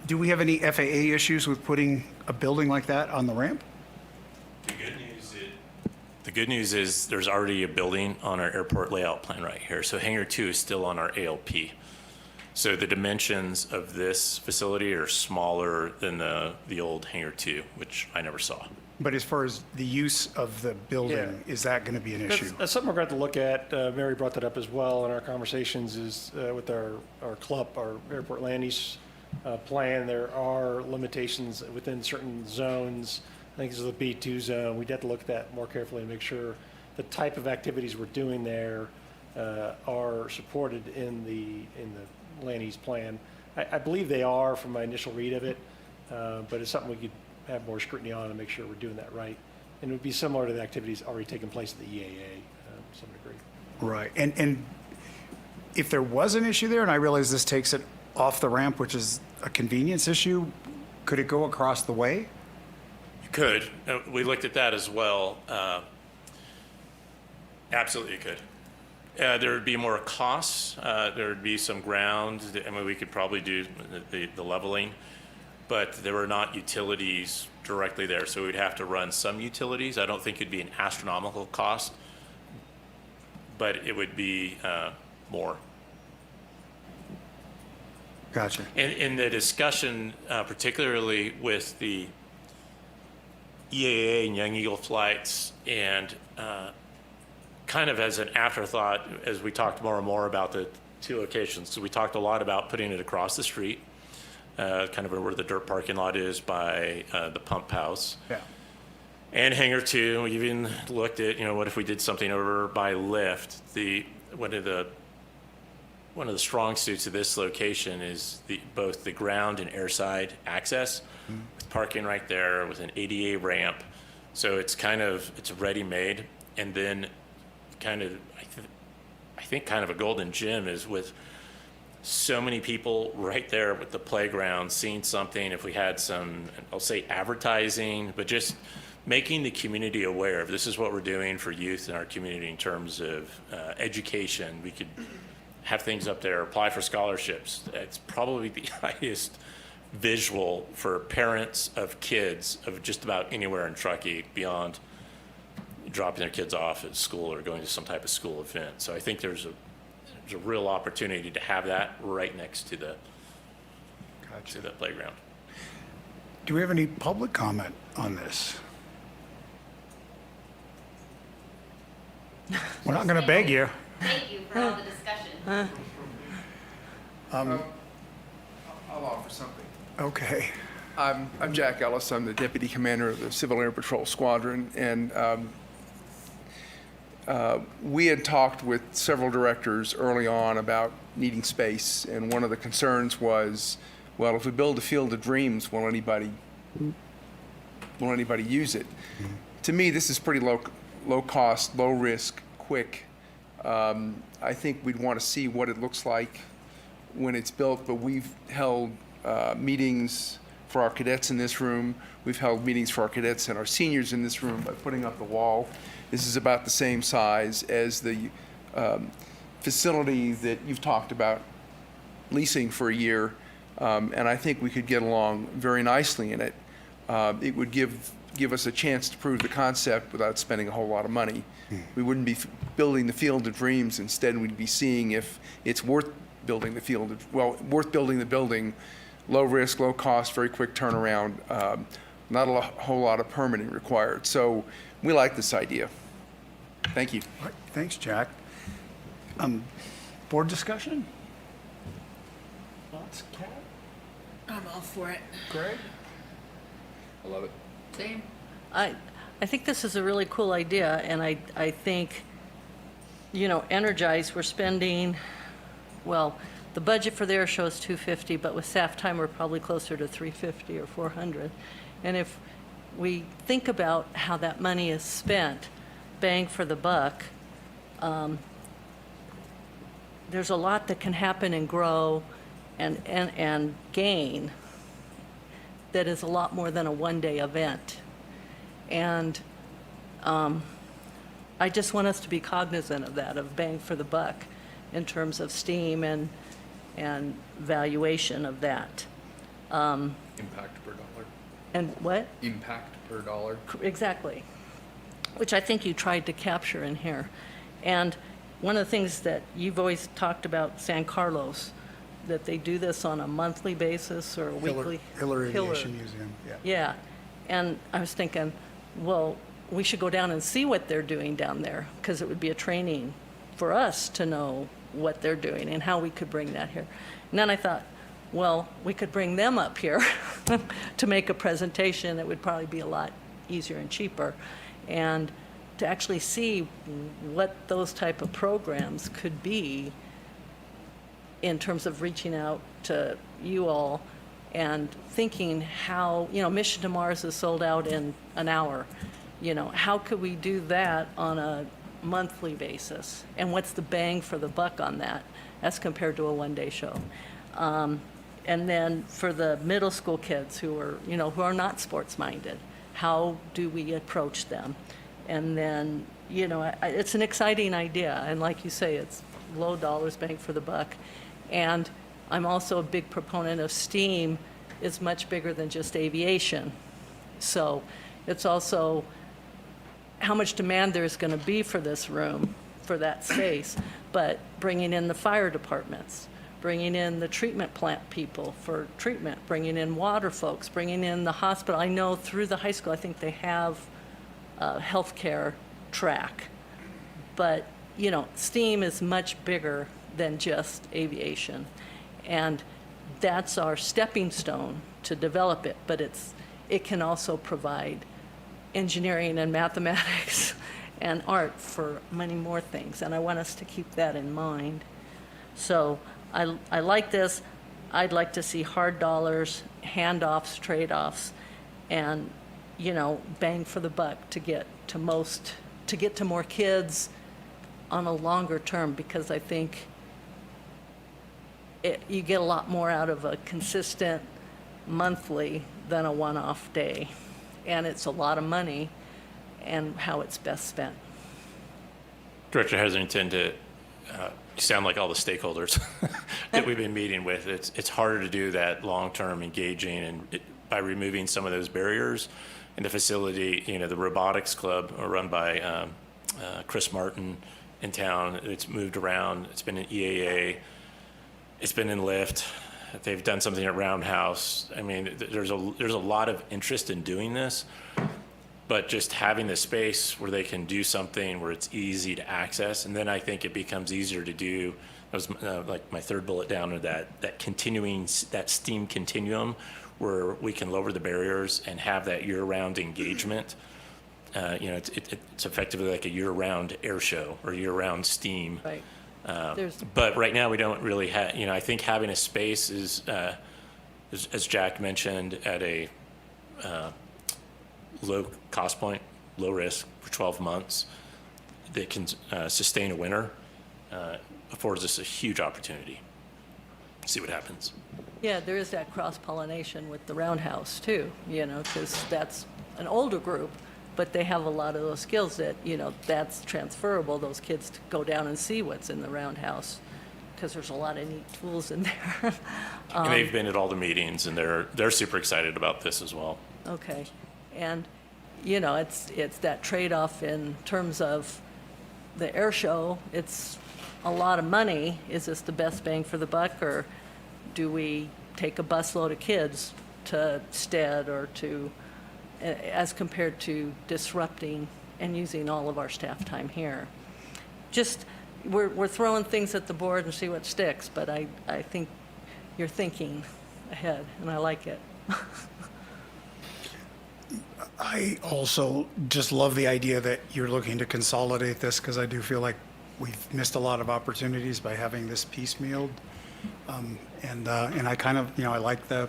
Do we have any FAA issues with putting a building like that on the ramp? The good news is there's already a building on our airport layout plan right here. So Hangar 2 is still on our ALP. So the dimensions of this facility are smaller than the old Hangar 2, which I never saw. But as far as the use of the building, Yeah. is that going to be an issue? That's something we're going to have to look at. Mary brought that up as well in our conversations is with our CLUP, our airport land use plan. There are limitations within certain zones. I think this is the B2 zone. We'd have to look at that more carefully and make sure the type of activities we're doing there are supported in the land use plan. I believe they are from my initial read of it, but it's something we could have more scrutiny on and make sure we're doing that right. And it would be similar to the activities already taking place at the EAA to some degree. Right. And if there was an issue there, and I realize this takes it off the ramp, which is a convenience issue, could it go across the way? You could. We looked at that as well. Absolutely, you could. There would be more costs. There would be some ground. I mean, we could probably do the leveling, but there were not utilities directly there, so we'd have to run some utilities. I don't think it'd be an astronomical cost, but it would be more. Gotcha. In the discussion, particularly with the EAA and Young Eagle flights, and kind of as an afterthought, as we talked more and more about the two locations, so we talked a lot about putting it across the street, kind of where the dirt parking lot is by the pump house. Yeah. And Hangar 2, we even looked at, what if we did something over by Lyft? One of the strong suits of this location is both the ground and airside access, with parking right there with an ADA ramp. So it's ready-made, and then I think kind of a golden gem is with so many people right there with the playground, seeing something. If we had some, I'll say advertising, but just making the community aware of this is what we're doing for youth in our community in terms of education. We could have things up there, apply for scholarships. It's probably the highest visual for parents of kids of just about anywhere in Truckee beyond dropping their kids off at school or going to some type of school event. So I think there's a real opportunity to have that right next to the playground. Do we have any public comment on this? We're not going to beg you. Thank you for all the discussion. I'll offer something. Okay. I'm Jack Ellis. I'm the Deputy Commander of the Civil Air Patrol Squadron, and we had talked with several directors early on about needing space, and one of the concerns was, well, if we build a Field of Dreams, will anybody use it? To me, this is pretty low cost, low risk, quick. I think we'd want to see what it looks like when it's built, but we've held meetings for our cadets in this room. We've held meetings for our cadets and our seniors in this room by putting up the wall. This is about the same size as the facility that you've talked about leasing for a year, and I think we could get along very nicely in it. It would give us a chance to prove the concept without spending a whole lot of money. We wouldn't be building the Field of Dreams. Instead, we'd be seeing if it's worth building worth building the building, low risk, low cost, very quick turnaround, not a whole lot of permitting required. So we like this idea. Thank you. All right, thanks, Jack. Board discussion? Thoughts, Kat? I'm all for it. Greg? I love it. Same. I think this is a really cool idea, and I think, Energize, we're spending, well, the budget for there shows 250, but with staff time, we're probably closer to 350 or 400. And if we think about how that money is spent, bang for the buck, there's a lot that can happen and grow and gain that is a lot more than a one-day event. And I just want us to be cognizant of that, of bang for the buck in terms of STEAM and valuation of that. Impact per dollar. And what? Impact per dollar. Exactly, which I think you tried to capture in here. And one of the things that you've always talked about, San Carlos, that they do this on a monthly basis or a weekly? Hiller Aviation Museum, yeah. Yeah, and I was thinking, well, we should go down and see what they're doing down there, because it would be a training for us to know what they're doing and how we could bring that here. And then I thought, well, we could bring them up here to make a presentation that would probably be a lot easier and cheaper, and to actually see what those type of programs could be in terms of reaching out to you all and thinking how, Mission to Mars is sold out in an hour. How could we do that on a monthly basis? And what's the bang for the buck on that as compared to a one-day show? And then for the middle school kids who are not sports-minded, how do we approach them? And then, it's an exciting idea. And like you say, it's low dollars, bang for the buck. And I'm also a big proponent of STEAM is much bigger than just aviation. So it's also how much demand there's going to be for this room, for that space, but bringing in the fire departments, bringing in the treatment plant people for treatment, bringing in water folks, bringing in the hospital. I know through the high school, I think they have a healthcare track. But, STEAM is much bigger than just aviation. And that's our stepping stone to develop it, but it can also provide engineering and mathematics and art for many more things, and I want us to keep that in mind. So I like this. I'd like to see hard dollars, handoffs, trade-offs, and, bang for the buck to get to more kids on a longer term, because I think you get a lot more out of a consistent monthly than a one-off day. And it's a lot of money, and how it's best spent. Director Hetherington, to sound like all the stakeholders that we've been meeting with, it's harder to do that long-term engaging, and by removing some of those barriers in the facility. The robotics club run by Chris Martin in town, it's moved around. It's been in EAA. It's been in Lyft. They've done something at Roundhouse. I mean, there's a lot of interest in doing this, but just having the space where they can do something where it's easy to access, and then I think it becomes easier to do. That was like my third bullet down, or that continuing, that STEAM continuum, where we can lower the barriers and have that year-round engagement. It's effectively like a year-round air show or year-round STEAM. Right. But right now we don't really have, I think having a space is, as Jack mentioned, at a low cost point, low risk for 12 months that can sustain a winter, affords us a huge opportunity. See what happens. Yeah, there is that cross-pollination with the Roundhouse too, because that's an older group, but they have a lot of those skills that, that's transferable, those kids to go down and see what's in the Roundhouse, because there's a lot of neat tools in there. And they've been at all the meetings, and they're super excited about this as well. Okay, and, it's that trade-off in terms of the air show, it's a lot of money. Is this the best bang for the buck, or do we take a busload of kids to Stead or to, as compared to disrupting and using all of our staff time here? Just, we're throwing things at the board and see what sticks, but I think you're thinking ahead, and I like it. I also just love the idea that you're looking to consolidate this, because I do feel like we've missed a lot of opportunities by having this piecemealed. And I kind of, I like the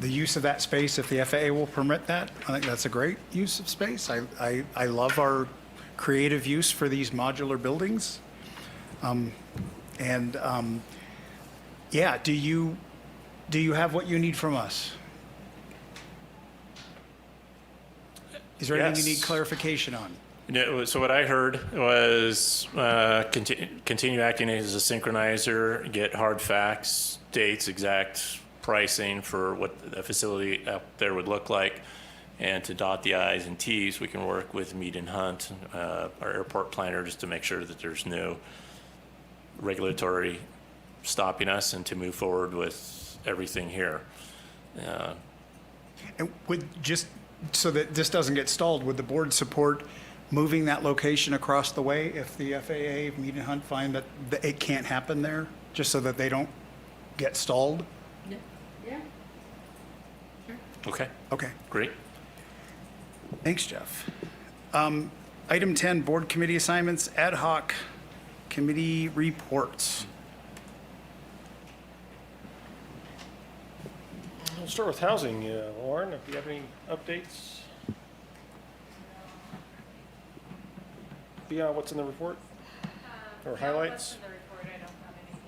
use of that space if the FAA will permit that. I think that's a great use of space. I love our creative use for these modular buildings. Yeah, do you have what you need from us? Is there anything you need Yes. clarification on? No, so what I heard was continue acting as a synchronizer, get hard facts, dates, exact pricing for what a facility out there would look like, and to dot the i's and t's, we can work with Mead and Hunt, our airport planner, just to make sure that there's no regulatory stopping us and to move forward with everything here. And so that this doesn't get stalled, would the board support moving that location across the way if the FAA, Mead and Hunt, find that it can't happen there, just so that they don't get stalled? Yeah. Okay, Okay, great. thanks, Jeff. Item 10, board committee assignments, ad hoc committee reports. We'll start with housing. Lauren, if you have any updates? Beyond what's in the report? Or highlights? In the report, I don't have anything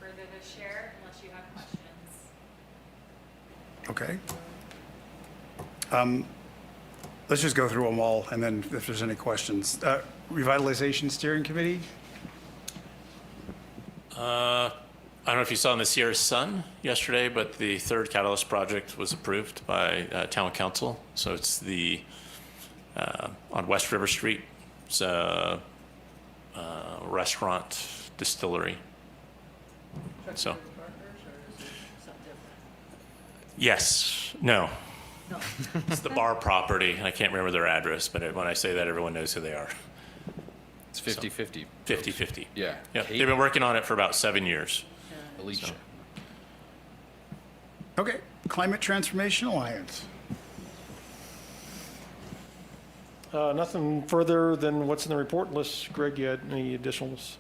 further to share unless you have questions. Okay. Let's just go through them all, and then if there's any questions. Revitalization Steering Committee? I don't know if you saw in the Sierra Sun yesterday, but the third Catalyst project was approved by Town Council. So it's the, on West River Street, it's a restaurant distillery. So, yes, no. It's the bar property. I can't remember their address, but when I say that, everyone knows who they are. It's 50/50. 50/50. Yeah. Yeah, they've been working on it for about 7 years. Alicia. Okay, Climate Transformation Alliance. Nothing further than what's in the report, unless, Greg, you had any additionals?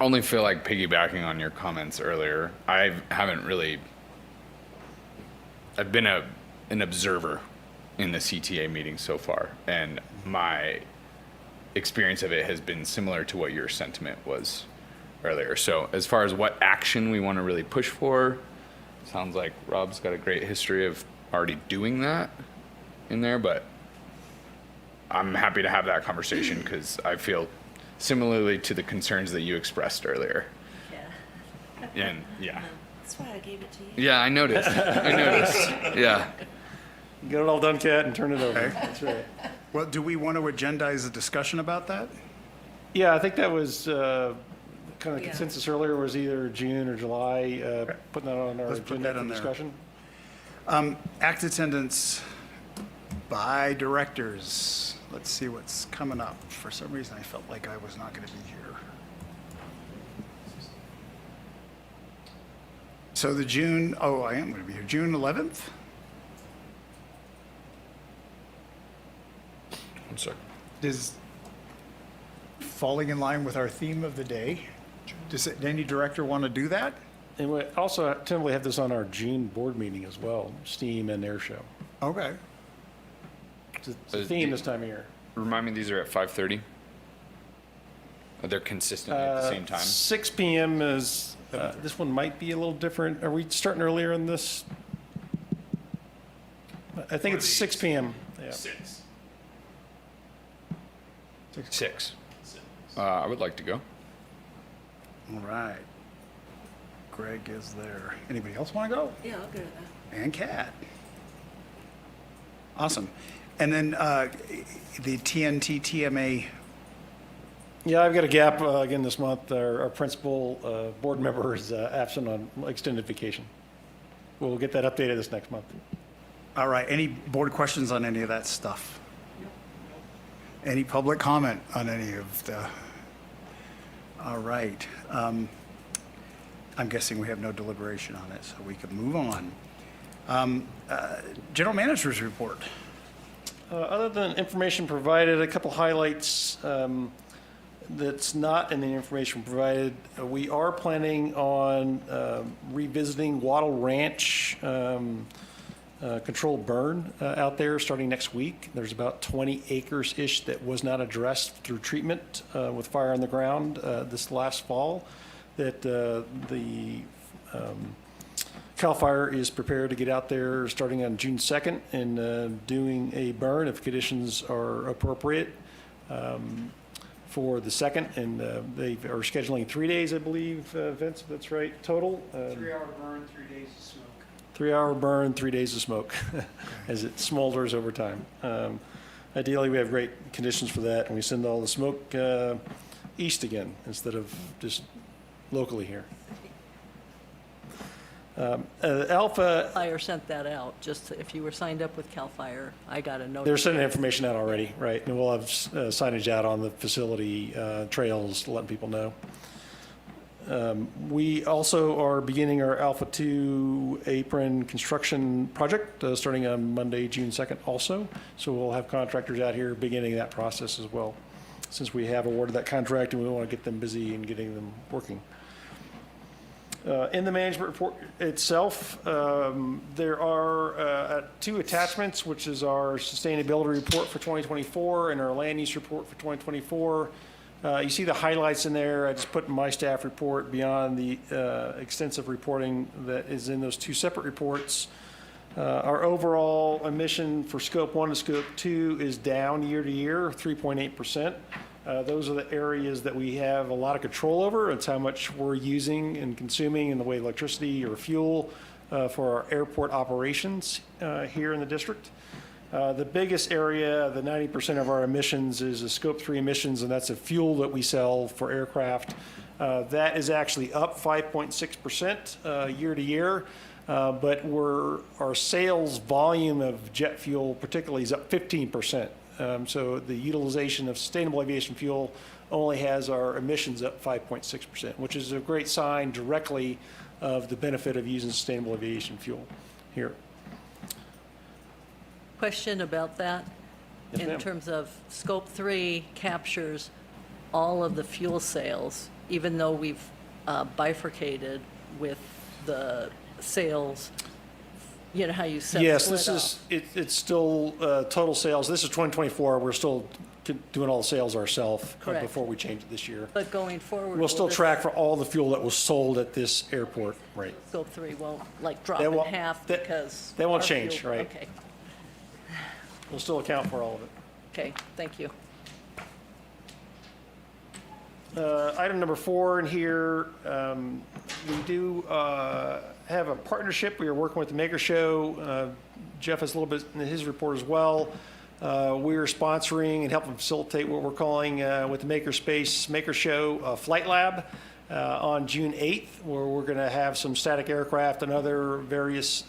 Only feel like piggybacking on your comments earlier. I've been an observer in the CTA meeting so far, and my experience of it has been similar to what your sentiment was earlier. So as far as what action we want to really push for, sounds like Rob's got a great history of already doing that in there, but I'm happy to have that conversation because I feel similarly to the concerns that you expressed earlier. Yeah. And yeah. That's why I gave it to you. Yeah, I noticed. Yeah. Get it all done, Kat, and turn it over. That's right. Well, do we want to agendize a discussion about that? Yeah, I think that was kind of Yeah. consensus earlier, was either June or July, putting that on our Let's put agenda that on for there. discussion. Act attendance by directors. Let's see what's coming up. For some reason, I felt like I was not going to be here. So the June, I am going to be here. June 11th? One sec. Is falling in line with our theme of the day. Does any director want to do that? And we also tentatively have this on our June board meeting as well, STEAM and Air Show. Okay. It's a theme this time of year. Remind me, these are at 5:30. They're consistently at the same time? 6 PM is, this one might be a little different. Are we starting earlier in this? I think it's 6 PM. Yeah. 6. I would like to go. All right. Greg is there. Anybody else want to go? Yeah, I'll go to that. And Kat. Awesome. And then the TNT TMA. Yeah, I've got a gap again this month. Our principal board member is absent on extended vacation. We'll get that updated this next month. All right. Any board questions on any of that stuff? Any public comment on any of the? All right. I'm guessing we have no deliberation on it, so we can move on. General Manager's report. Other than information provided, a couple highlights that's not in the information provided. We are planning on revisiting Wattle Ranch controlled burn out there starting next week. There's about 20 acres-ish that was not addressed through treatment with fire on the ground this last fall, that the CAL FIRE is prepared to get out there starting on June 2nd and doing a burn if conditions are appropriate for the 2nd. And they are scheduling 3 days, I believe, Vince, if that's right, total. 3-hour burn, 3 days of smoke. 3-hour burn, 3 days of smoke as it smolders over time. Ideally, we have great conditions for that, and we send all the smoke east again instead of just locally here. Alpha, Fire sent that out, just if you were signed up with CAL FIRE, I got a note. they're sending information out already, right? And we'll have signage out on the facility trails, letting people know. We also are beginning our Alpha 2 apron construction project starting on Monday, June 2nd also. So we'll have contractors out here beginning that process as well, since we have awarded that contract and we want to get them busy and getting them working. In the management report itself, there are 2 attachments, which is our sustainability report for 2024 and our land use report for 2024. You see the highlights in there. I just put in my staff report beyond the extensive reporting that is in those 2 separate reports. Our overall emission for Scope 1 and Scope 2 is down year to year, 3.8%. Those are the areas that we have a lot of control over. It's how much we're using and consuming in the way of electricity or fuel for our airport operations here in the district. The biggest area, the 90% of our emissions, is the Scope 3 emissions, and that's a fuel that we sell for aircraft. That is actually up 5.6% year to year, but our sales volume of jet fuel particularly is up 15%. So the utilization of sustainable aviation fuel only has our emissions up 5.6%, which is a great sign directly of the benefit of using sustainable aviation fuel here. Question about that? Yes, In ma'am. terms of Scope 3 captures all of the fuel sales, even though we've bifurcated with the sales, you know how you set Yes, split this up. is, it's still total sales. This is 2024. We're still doing all the sales ourselves Correct. before we change it this year. But going forward. We'll will still this track for all the fuel that was sold at this airport, right? Scope 3 won't like drop That in won't- half that- because. that won't our change, fuel- right. Okay, We'll still account for all of it. okay, thank you. Item number 4 in here, we do have a partnership. We are working with the Maker Show. Jeff has a little bit in his report as well. We are sponsoring and helping facilitate what we're calling with the Makerspace Maker Show Flight Lab on June 8th, where we're going to have some static aircraft and other various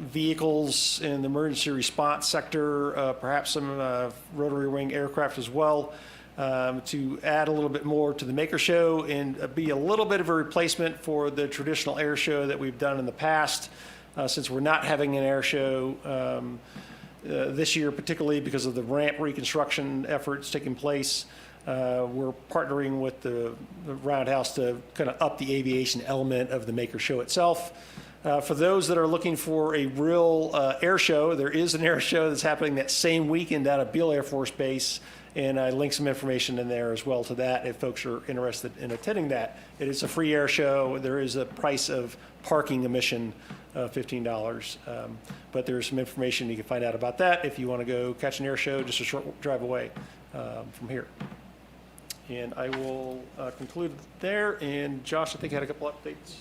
vehicles in the emergency response sector, perhaps some rotary wing aircraft as well, to add a little bit more to the Maker Show and be a little bit of a replacement for the traditional air show that we've done in the past, since we're not having an air show this year, particularly because of the ramp reconstruction efforts taking place. We're partnering with the Roundhouse to kind of up the aviation element of the Maker Show itself. For those that are looking for a real air show, there is an air show that's happening that same weekend out of Beale Air Force Base And I linked some information in there as well to that if folks are interested in attending that. It is a free air show. There is a price of parking admission of $15. But there's some information you can find out about that if you want to go catch an air show just a short drive away from here. And I will conclude there. And Josh, I think, had a couple updates.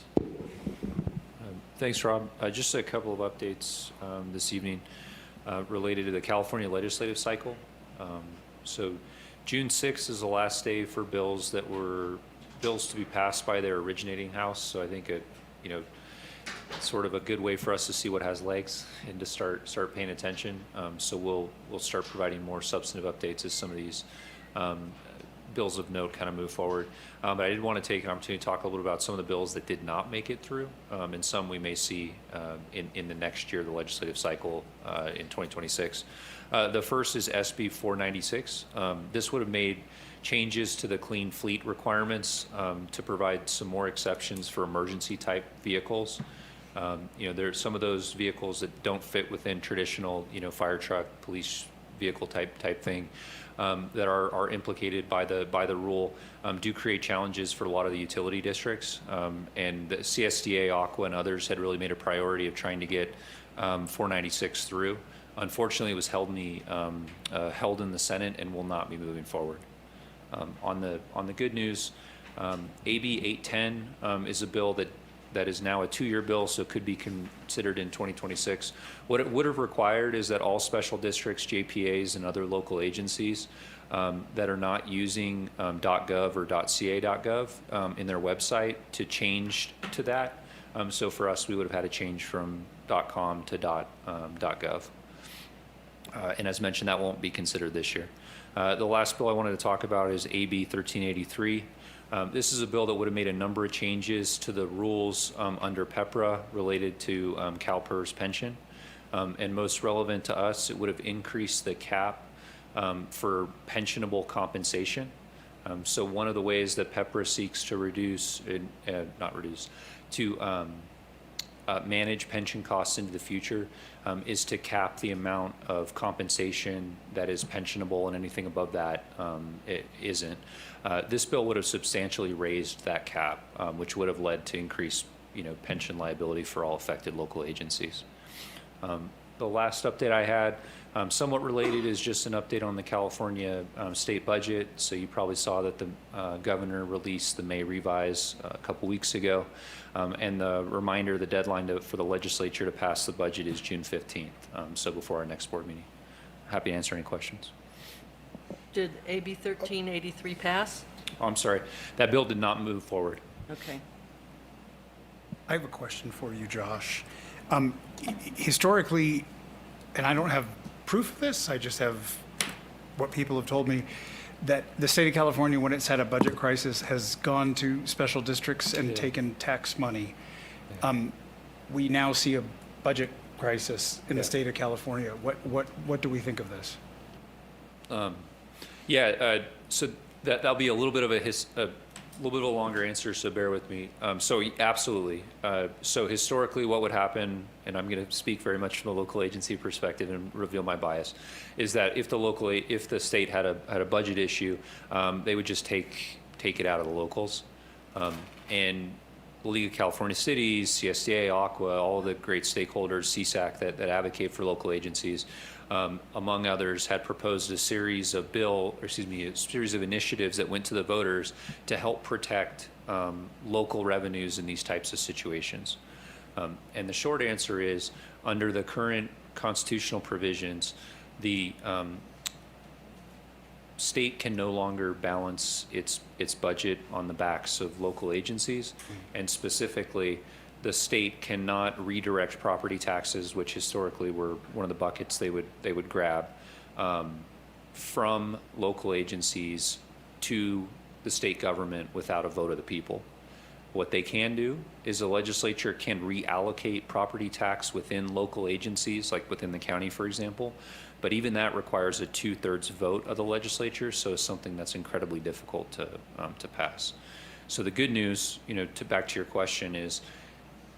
Thanks, Rob. Just a couple of updates this evening related to the California legislative cycle. So June 6th is the last day for bills that were bills to be passed by their originating house. So I think sort of a good way for us to see what has legs and to start paying attention. So we'll start providing more substantive updates as some of these bills of note kind of move forward. But I did want to take an opportunity to talk a little about some of the bills that did not make it through, and some we may see in the next year, the legislative cycle in 2026. The first is SB 496. This would have made changes to the clean fleet requirements to provide some more exceptions for emergency type vehicles. There's some of those vehicles that don't fit within traditional, fire truck, police vehicle type thing. That are implicated by the rule do create challenges for a lot of the utility districts. And the CSDA, Aqua, and others had really made a priority of trying to get 496 through. Unfortunately, it was held in the Senate and will not be moving forward. On the good news, AB 810 is a bill that is now a 2-year bill, so it could be considered in 2026. What it would have required is that all special districts, JPAs, and other local agencies that are not using .gov or .ca.gov in their website to change to that. So for us, we would have had a change from .com to .gov. And as mentioned, that won't be considered this year. The last bill I wanted to talk about is AB 1383. This is a bill that would have made a number of changes to the rules under PEPRA related to CalPERS pension. And most relevant to us, it would have increased the cap for pensionable compensation. So one of the ways that PEPRA seeks to manage pension costs into the future is to cap the amount of compensation that is pensionable, and anything above that it isn't. This bill would have substantially raised that cap, which would have led to increased pension liability for all affected local agencies. The last update I had, somewhat related, is just an update on the California state budget. So you probably saw that the governor released the May revise a couple weeks ago. And the reminder, the deadline for the legislature to pass the budget is June 15th, so before our next board meeting. Happy to answer any questions. Did AB 1383 pass? Oh, I'm sorry. That bill did not move forward. Okay. I have a question for you, Josh. Historically, and I don't have proof of this, I just have what people have told me, that the state of California, when it's had a budget crisis, has gone to special districts and taken tax money. We now see a budget crisis in the state of California. What do we think of this? So that'll be a little bit of a longer answer, so bear with me. So absolutely. So historically, what would happen, and I'm going to speak very much from a local agency perspective and reveal my bias, is that if the state had a budget issue, they would just take it out of the locals, and the League of California Cities, CSDA, Aqua, all the great stakeholders, CSAC that advocate for local agencies, among others, had proposed a series of initiatives that went to the voters to help protect local revenues in these types of situations. And the short answer is, under the current constitutional provisions, the state can no longer balance its budget on the backs of local agencies, and specifically, the state cannot redirect property taxes, which historically were one of the buckets they would grab, from local agencies to the state government without a vote of the people. What they can do is the legislature can reallocate property tax within local agencies, like within the county, for example. But even that requires a 2/3 vote of the legislature, so it's something that's incredibly difficult to pass. So the good news, back to your question, is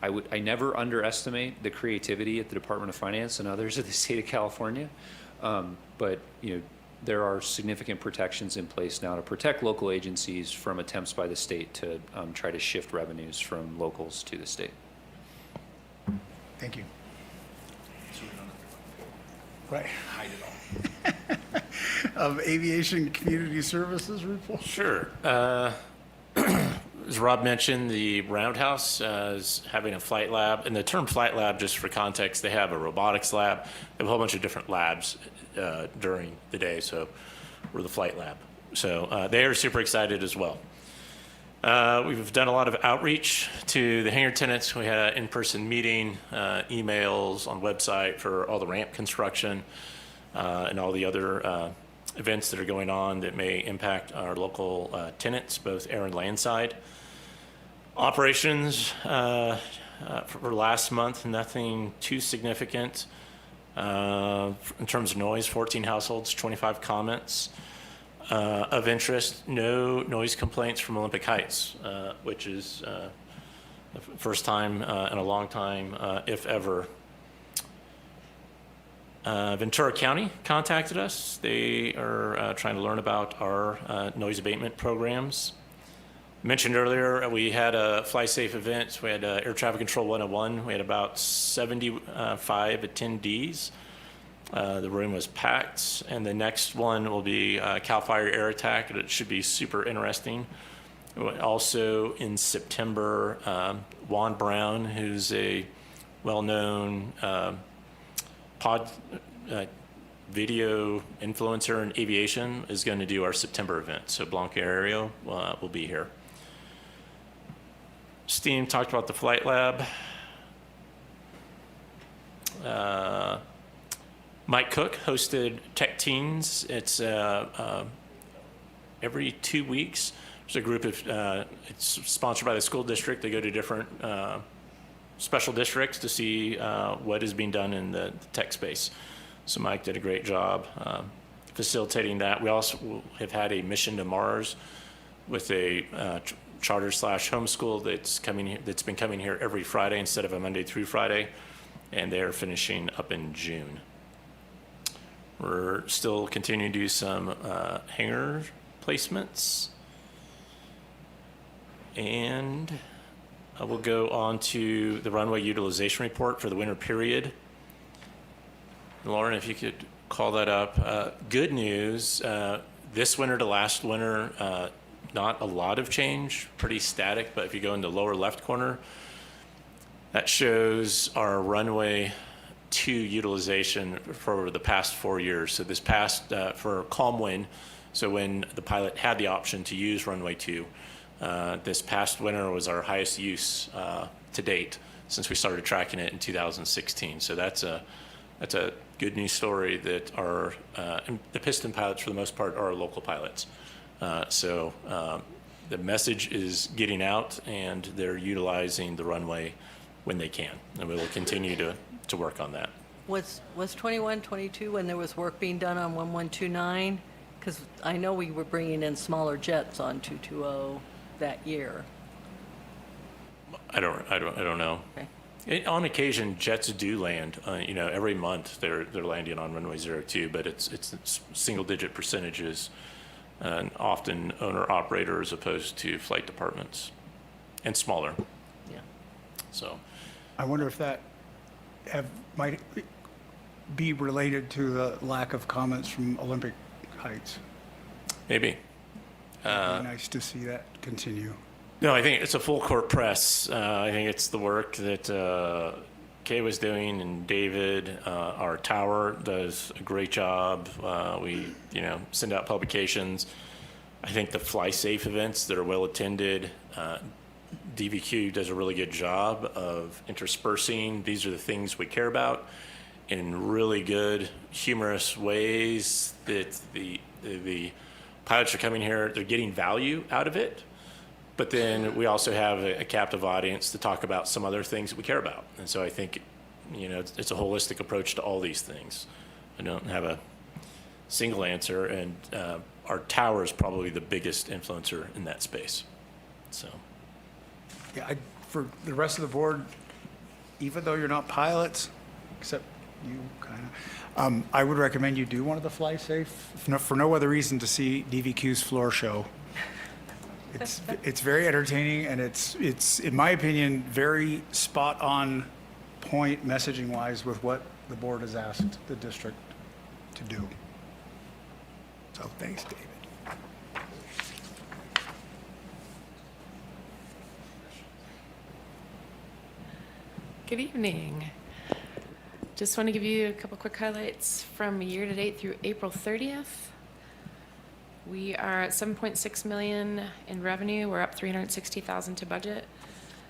I never underestimate the creativity at the Department of Finance and others at the state of California. But there are significant protections in place now to protect local agencies from attempts by the state to try to shift revenues from locals to the state. Thank you. Right. Hide it all. Aviation Community Services report? Sure. As Rob mentioned, the Roundhouse is having a flight lab. And the term flight lab, just for context, they have a robotics lab. They have a whole bunch of different labs during the day. So we're the flight lab. So they are super excited as well. We've done a lot of outreach to the hangar tenants. We had an in-person meeting, emails on website for all the ramp construction and all the other events that are going on that may impact our local tenants, both air and land side. Operations for last month, nothing too significant. In terms of noise, 14 households, 25 comments. Of interest, no noise complaints from Olympic Heights, which is the first time in a long time, if ever. Ventura County contacted us. They are trying to learn about our noise abatement programs. Mentioned earlier, we had a Fly Safe event. We had Air Traffic Control 101. We had about 75 attendees. The room was packed, and the next one will be CAL FIRE air attack. It should be super interesting. Also in September, Juan Brown, who's a well-known video influencer in aviation, is going to do our September event. So Blanca Aéreo will be here. Steve talked about the flight lab. Mike Cook hosted Tech Teens. It's every 2 weeks. There's a group of, it's sponsored by the school district. They go to different special districts to see what is being done in the tech space. So Mike did a great job facilitating that. We also have had a mission to Mars with a charter/homeschool that's been coming here every Friday instead of a Monday through Friday, and they're finishing up in June. We're still continuing to do some hangar placements. And I will go on to the runway utilization report for the winter period. Lauren, if you could call that up. Good news, this winter to last winter, not a lot of change, pretty static, but if you go in the lower left corner, that shows our runway 2 utilization for the past 4 years. So this past, for calm wind, so when the pilot had the option to use runway 2, this past winter was our highest use to date since we started tracking it in 2016. So that's a good news story that our, the piston pilots for the most part are local pilots. So the message is getting out and they're utilizing the runway when they can. And we will continue to work on that. Was 21, 22 when there was work being done on 1129? Because I know we were bringing in smaller jets on 220 that year. I don't know. Okay. On occasion, jets do land. Every month they're landing on runway 02, but it's single-digit percentages, and often owner-operator as opposed to flight departments, and smaller. Yeah. So, I wonder if that might be related to the lack of comments from Olympic Heights. maybe. It'd be nice to see that continue. No, I think it's a full court press. I think it's the work that Kay was doing, and David, our tower does a great job. We, send out publications. I think the Fly Safe events that are well attended, DVQ does a really good job of interspersing. These are the things we care about in really good, humorous ways that the pilots are coming here. They're getting value out of it. But then we also have a captive audience to talk about some other things that we care about. And so I think, it's a holistic approach to all these things. I don't have a single answer, and our tower is probably the biggest influencer in that space. So, Yeah, for the rest of the board, even though you're not pilots, except You kind of. I would recommend you do one of the Fly Safe, for no other reason to see DVQ's floor show. It's very entertaining, and it's in my opinion very spot on point messaging wise with what the board has asked the district to do. So thanks, David. Good evening. Just want to give you a couple quick highlights from year to date through April 30th. We are at 7.6 million in revenue. We're up 360,000 to budget.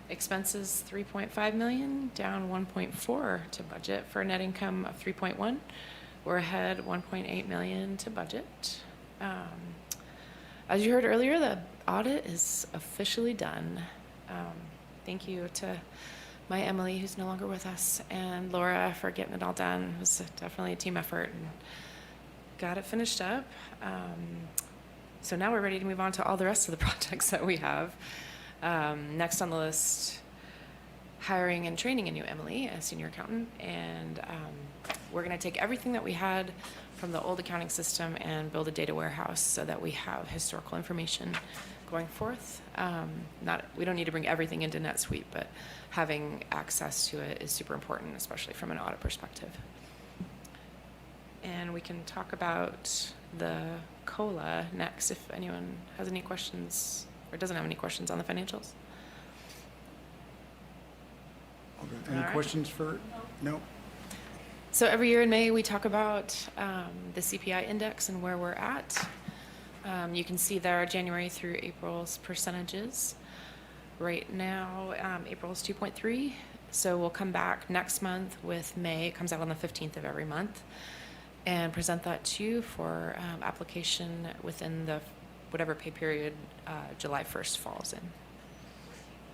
Expenses 3.5 million, down 1.4 to budget for a net income of 3.1. We're ahead 1.8 million to budget. As you heard earlier, the audit is officially done. Thank you to my Emily, who's no longer with us, and Laura for getting it all done. It was definitely a team effort and got it finished up. So now we're ready to move on to all the rest of the projects that we have. Next on the list, hiring and training a new Emily, a senior accountant, and we're going to take everything that we had from the old accounting system and build a data warehouse so that we have historical information going forth. We don't need to bring everything into NetSuite, but having access to it is super important, especially from an audit perspective. And we can talk about the COLA next if anyone has any questions or doesn't have any questions on the financials. Any questions for, no? So every year in May, we talk about the CPI index and where we're at. You can see there January through April's percentages. Right now, April's 2.3. So we'll come back next month with May. It comes out on the 15th of every month, and present that to you for application within the whatever pay period July 1st falls in.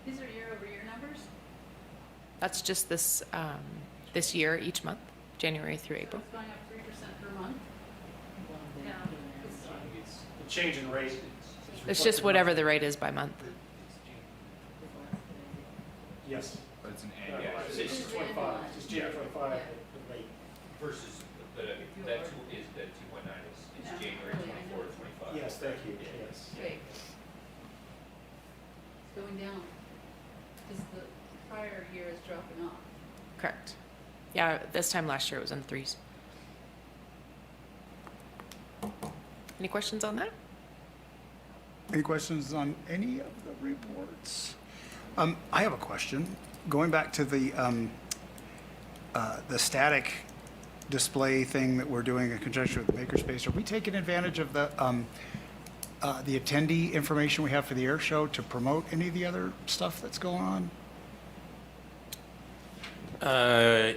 These are year-over-year numbers? That's just this this year, each month, January through April. It's going up 3% per month? The change in rate. It's just whatever the rate is by month. Yes. But it's an It's 25, it's January 25, the rate. Versus that 2.9 is January 24 to 25. Yes, thank you, yes. Okay. It's going down, because the prior year is dropping off. Correct. Yeah, this time last year it was in the 3s. Any questions on that? Any questions on any of the reports? I have a question. Going back to the static display thing that we're doing in conjunction with Makerspace, are we taking advantage of the attendee information we have for the air show to promote any of the other stuff that's going on?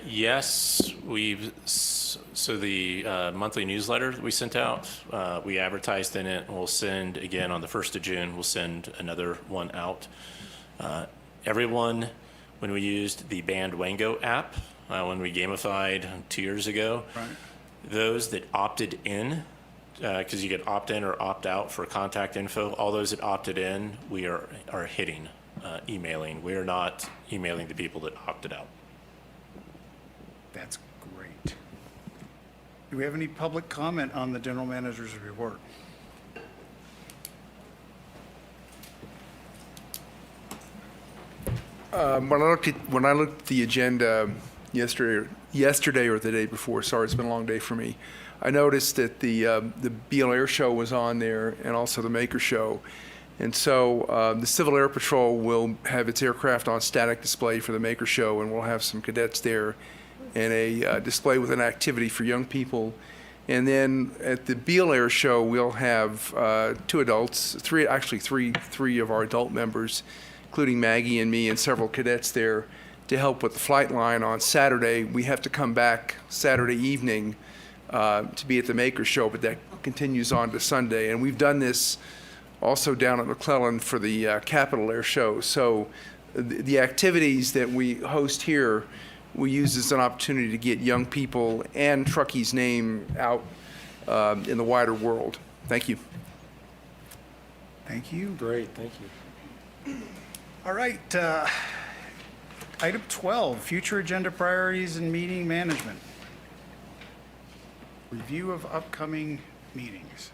Yes, so the monthly newsletter that we sent out, we advertised in it. We'll send again on the 1st of June. We'll send another one out. Everyone, when we used the Band Wango app, when we gamified 2 years ago, Right. those that opted in, because you could opt in or opt out for contact info, all those that opted in, we are hitting emailing. We are not emailing the people that opted out. That's great. Do we have any public comment on the general manager's report? When I looked at the agenda yesterday or the day before, sorry, it's been a long day for me, I noticed that the Beale Air Show was on there and also the Maker Show. And so the Civil Air Patrol will have its aircraft on static display for the Maker Show, and we'll have some cadets there and a display with an activity for young people. And then at the Beale Air Show, we'll have three of our adult members, including Maggie and me and several cadets there to help with the flight line on Saturday. We have to come back Saturday evening to be at the Maker Show, but that continues on to Sunday. And we've done this also down at McClellan for the Capitol Air Show. So the activities that we host here, we use as an opportunity to get young people and Truckee's name out in the wider world. Thank you. Thank you. Great, thank you. All right. Item 12, future agenda priorities and meeting management. Review of upcoming meetings.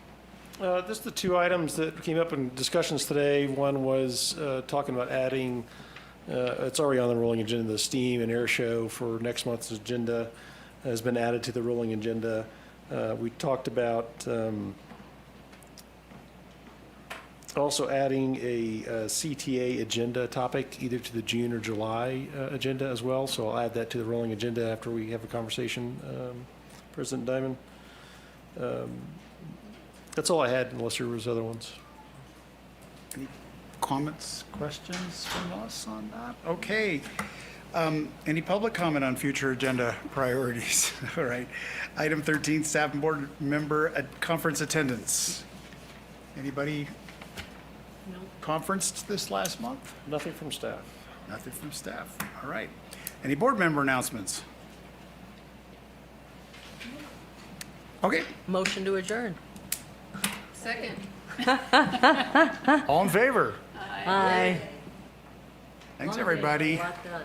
Just the two items that came up in discussions today. One was talking about adding, it's already on the rolling agenda, the STEAM and Air Show for next month's agenda has been added to the rolling agenda. We talked about also adding a CTA agenda topic either to the June or July agenda as well. So I'll add that to the rolling agenda after we have a conversation, President Diamond. That's all I had, unless there was other ones. Any comments, questions from us on that? Okay. Any public comment on future agenda priorities? All right. Item 13, staff and board member at conference attendance. Anybody conferenced this last month? Nothing from staff. Nothing from staff. All right. Any board member announcements? Okay. Motion to adjourn. Second. All in favor? Aye. Thanks, everybody. Lot done.